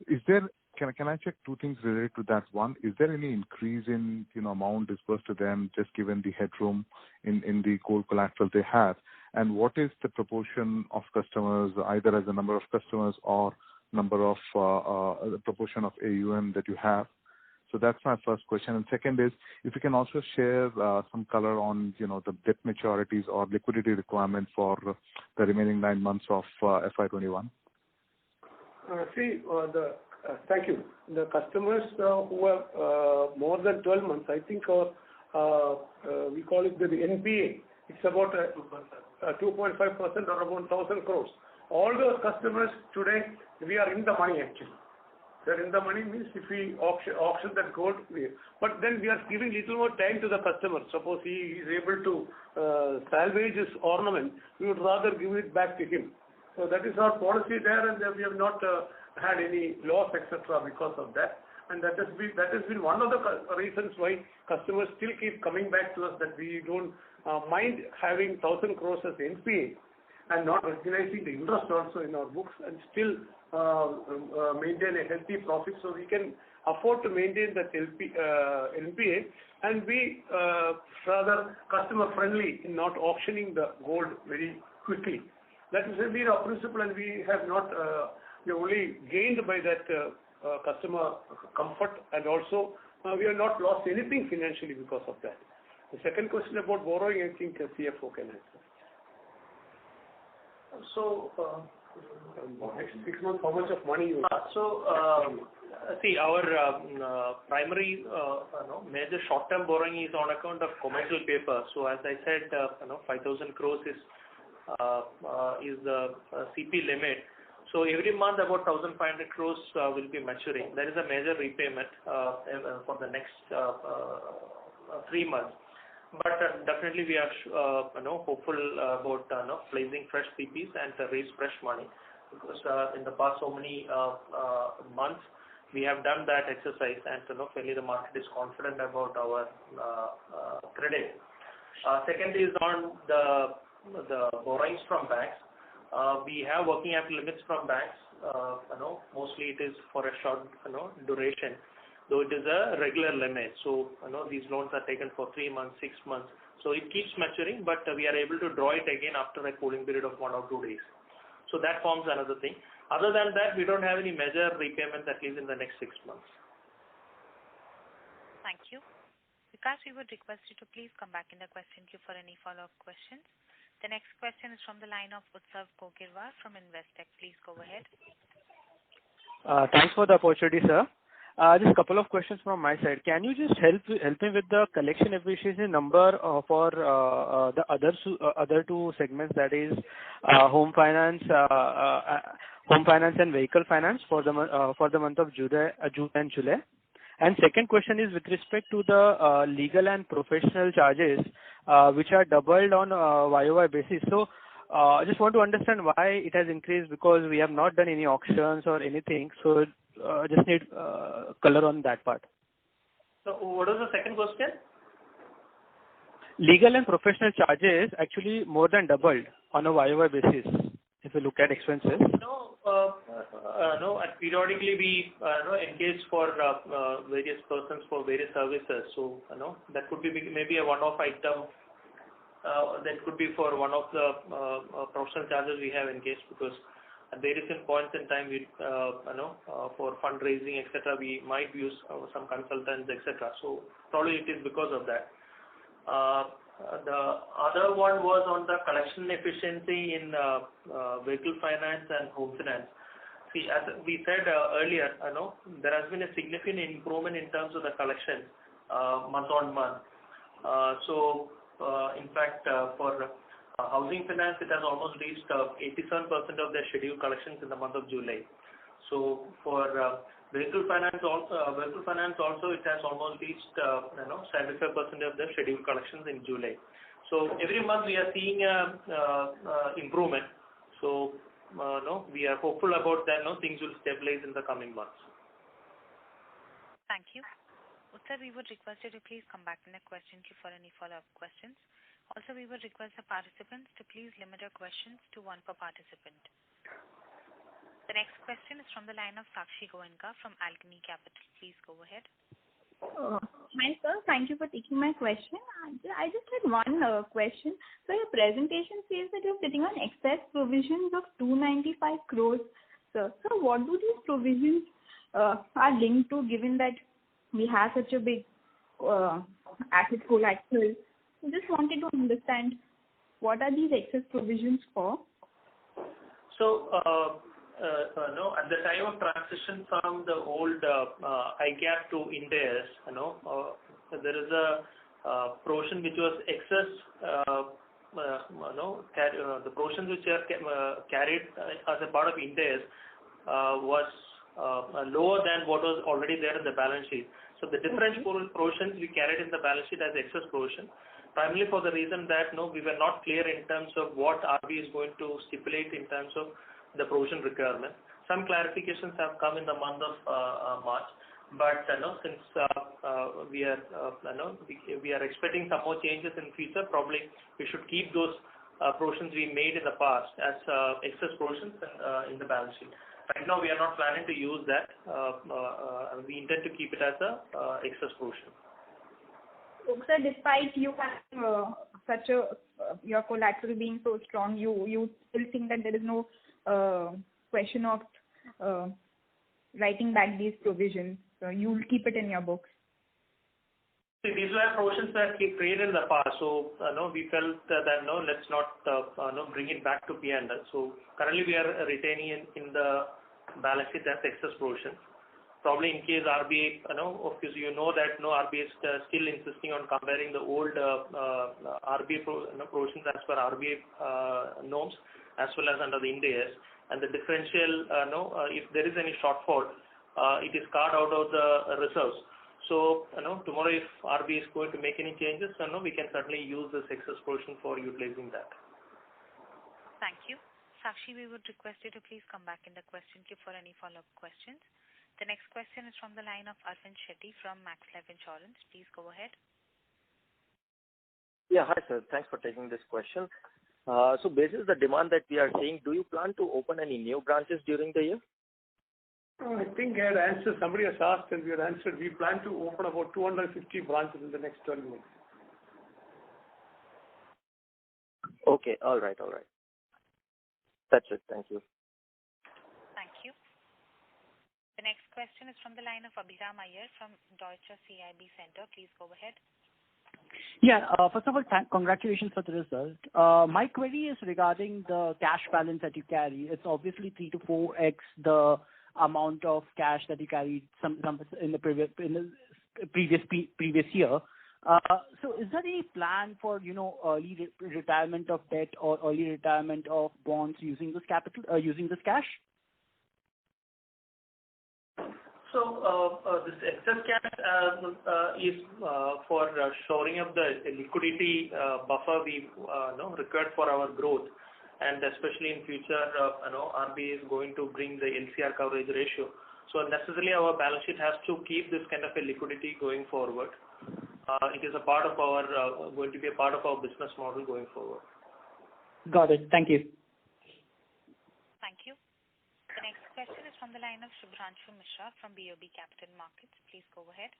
Is there? Can I check two things related to that? One, is there any increase in amount disbursed to them just given the headroom in the gold collateral they have? And what is the proportion of customers, either as a number of customers or number of the proportion of AUM that you have? So that's my first question. And second is, if you can also share some color on the debt maturities or liquidity requirement for the remaining 9 months of FY21. Thank you. The customers who have more than 12 months, I think we call it the NPA. It's about 2.5% or about 1,000 crores. All those customers today, we are in the money actually. They're in the money means if we auction that gold, but then we are giving little more time to the customer. Suppose he is able to salvage his ornament, we would rather give it back to him. So that is our policy there, and we have not had any loss, etc. because of that. And that has been one of the reasons why customers still keep coming back to us, that we don't mind having 1,000 crores as NPA and not recognizing the interest also in our books and still maintain a healthy profit, so we can afford to maintain that NPA and be rather customer friendly in not auctioning the gold very quickly. That has been our principle, and we have not we only gained by that customer comfort, and also we have not lost anything financially because of that. The second question about borrowing, I think CFO can answer. So, next 6 months, how much of money you have? See, our primary major short-term borrowing is on account of commercial paper. So as I said, 5,000 crores is the CP limit. So every month about 1,500 crores will be maturing. That is a major repayment for the next 3 months. But definitely we are hopeful about placing fresh CPs and raise fresh money, because in the past so many months we have done that exercise, and fairly the market is confident about our credit. Second is on the borrowings from banks. We have working capital limits from banks. Mostly it is for a short duration, though it is a regular limit. So these loans are taken for 3 months, 6 months. So it keeps maturing, but we are able to draw it again after a cooling period of 1 or 2 days. So that forms another thing. Other than that, we don't have any major repayments at least in the next 6 months. Thank you. Vikas, we would request you to please come back in the question queue for any follow-up questions. The next question is from the line of Utsav Kokirwar from Investec. Please go ahead. Thanks for the opportunity, sir. Just a couple of questions from my side. Can you just help me with the collection efficiency number for the other two segments, that is home finance and vehicle finance for the month of June and July? And second question is with respect to the legal and professional charges, which are doubled on YOY basis. So I just want to understand why it has increased, because we have not done any auctions or anything. So just need color on that part. So what was the second question? Legal and professional charges actually more than doubled on a YOY basis if you look at expenses. No, periodically we engage for various persons for various services. So that could be maybe a one-off item. That could be for one of the professional charges we have engaged, because at various points in time we for fundraising, etc., we might use some consultants, etc. So probably it is because of that. The other one was on the collection efficiency in vehicle finance and home finance. See, as we said earlier, there has been a significant improvement in terms of the collection month on month. In fact, for housing finance, it has almost reached 87% of their scheduled collections in the month of July. So for vehicle finance also, it has almost reached 75% of the scheduled collections in July. So every month we are seeing improvement. So we are hopeful about that. Things will stabilize in the coming months. Thank you. Uttar, we would request you to please come back in the question queue for any follow-up questions. Also, we would request the participants to please limit their questions to one per participant. The next question is from the line of Sakshi Goenka from Alchemy Capital. Please go ahead. Hi, sir. Thank you for taking my question. I just had one question. So your presentation says that you're sitting on excess provisions of 295 crores, sir. So what do these provisions are linked to, given that we have such a big asset collateral? I just wanted to understand, what are these excess provisions for? So, at the time of transition from the old IGAAP to Ind AS, there is a provision which was excess. The provisions which are carried as a part of Ind AS was lower than what was already there in the balance sheet. So the different provisions we carried in the balance sheet as excess provision, primarily for the reason that we were not clear in terms of what RBI is going to stipulate in terms of the provision requirement. Some clarifications have come in the month of March, but since we are expecting some more changes in future, probably we should keep those provisions we made in the past as excess provisions in the balance sheet. Right now, we are not planning to use that. We intend to keep it as a excess provision. So, sir, despite you having such a your collateral being so strong, you still think that there is no question of writing back these provisions? So you'll keep it in your books. See, these were provisions that we created in the past. So we felt that let's not bring it back to P&L. So currently we are retaining in the balance sheet as excess provision. Probably in case RBI, of course that RBI is still insisting on comparing the old RBI provisions as per RBI norms as well as under the Ind AS, and the differential, if there is any shortfall, it is carved out of the reserves. So tomorrow if RBI is going to make any changes, we can certainly use this excess provision for utilizing that. Thank you. Sakshi, we would request you to please come back in the question queue for any follow-up questions. The next question is from the line of Arvind Shetty from Max Life Insurance. Please go ahead. Yeah, hi sir. Thanks for taking this question. So basis the demand that we are seeing, do you plan to open any new branches during the year? I think I had answered. Somebody has asked and we had answered. We plan to open about 250 branches in the next 12 months. Okay, all right. That's it. Thank you. Thank you. The next question is from the line of Abhiram Iyer from Deutsche CIB Center. Please go ahead. Yeah. First of all, congratulations for the result. My query is regarding the cash balance that you carry. It's obviously 3 to 4x the amount of cash that you carried in the previous year. So is there any plan for early retirement of debt or early retirement of bonds using this cash? So this excess cash is for shoring up the liquidity buffer we required for our growth, and especially in future, RBI is going to bring the LCR coverage ratio. So necessarily our balance sheet has to keep this kind of a liquidity going forward. It is a part of our going to be a part of our business model going forward. Got it. Thank you. Thank you. The next question is from the line of Shubhranshu Mishra from BOB Capital Markets. Please go ahead.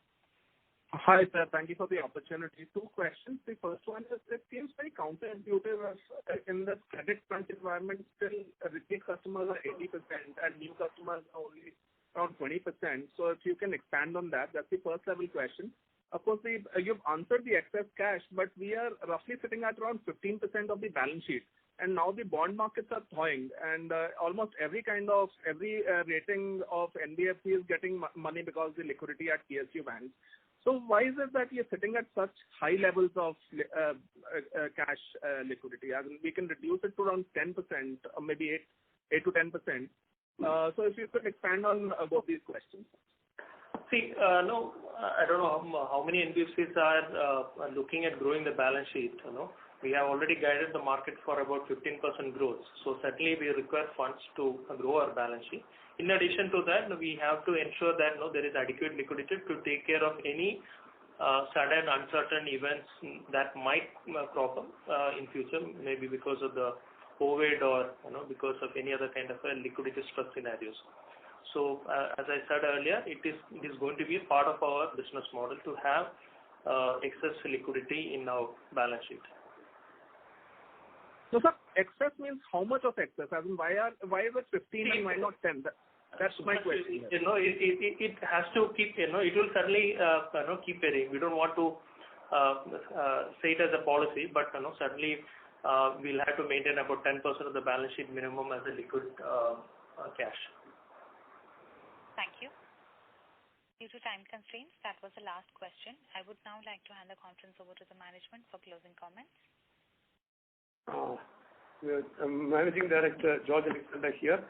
Hi, sir. Thank you for the opportunity. Two questions. The first one is, it seems very counterintuitive as in the credit crunch environment, still repeat customers are 80% and new customers are only around 20%. So if you can expand on that, that's the first level question. Of course, you've answered the excess cash, but we are roughly sitting at around 15% of the balance sheet. And now the bond markets are thawing, and almost every rating of NBFC is getting money because of the liquidity at PSU banks. So why is it that you're sitting at such high levels of cash liquidity? I mean, we can reduce it to around 10% or maybe 8 to 10%. So if you could expand on both these questions. See, no, I don't know how many NBFCs are looking at growing the balance sheet. We have already guided the market for about 15% growth. So certainly we require funds to grow our balance sheet. In addition to that, we have to ensure that there is adequate liquidity to take care of any sudden uncertain events that might crop up in future, maybe because of the COVID or because of any other kind of liquidity stress scenarios. So as I said earlier, it is going to be a part of our business model to have excess liquidity in our balance sheet. So, sir, excess means how much of excess? I mean, why is it 15 and why not 10? That's my question. It has to keep. It will certainly keep varying. We don't want to say it as a policy, but certainly we'll have to maintain about 10% of the balance sheet minimum as a liquid cash. Thank you. Due to time constraints, that was the last question. I would now like to hand the conference over to the management for closing comments. Managing Director George Alexander here.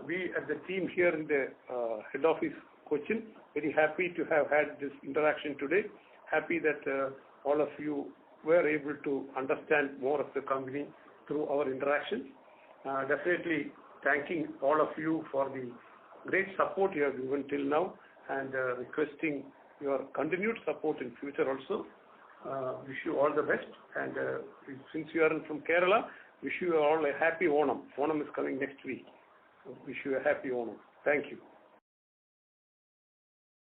We as the team here in the head office Cochin, very happy to have had this interaction today. Happy that all of you were able to understand more of the company through our interaction. Definitely thanking all of you for the great support you have given till now, and requesting your continued support in future also. Wish you all the best, and since you are from Kerala, wish you all a happy Onam. Onam is coming next week. Wish you a happy Onam. Thank you.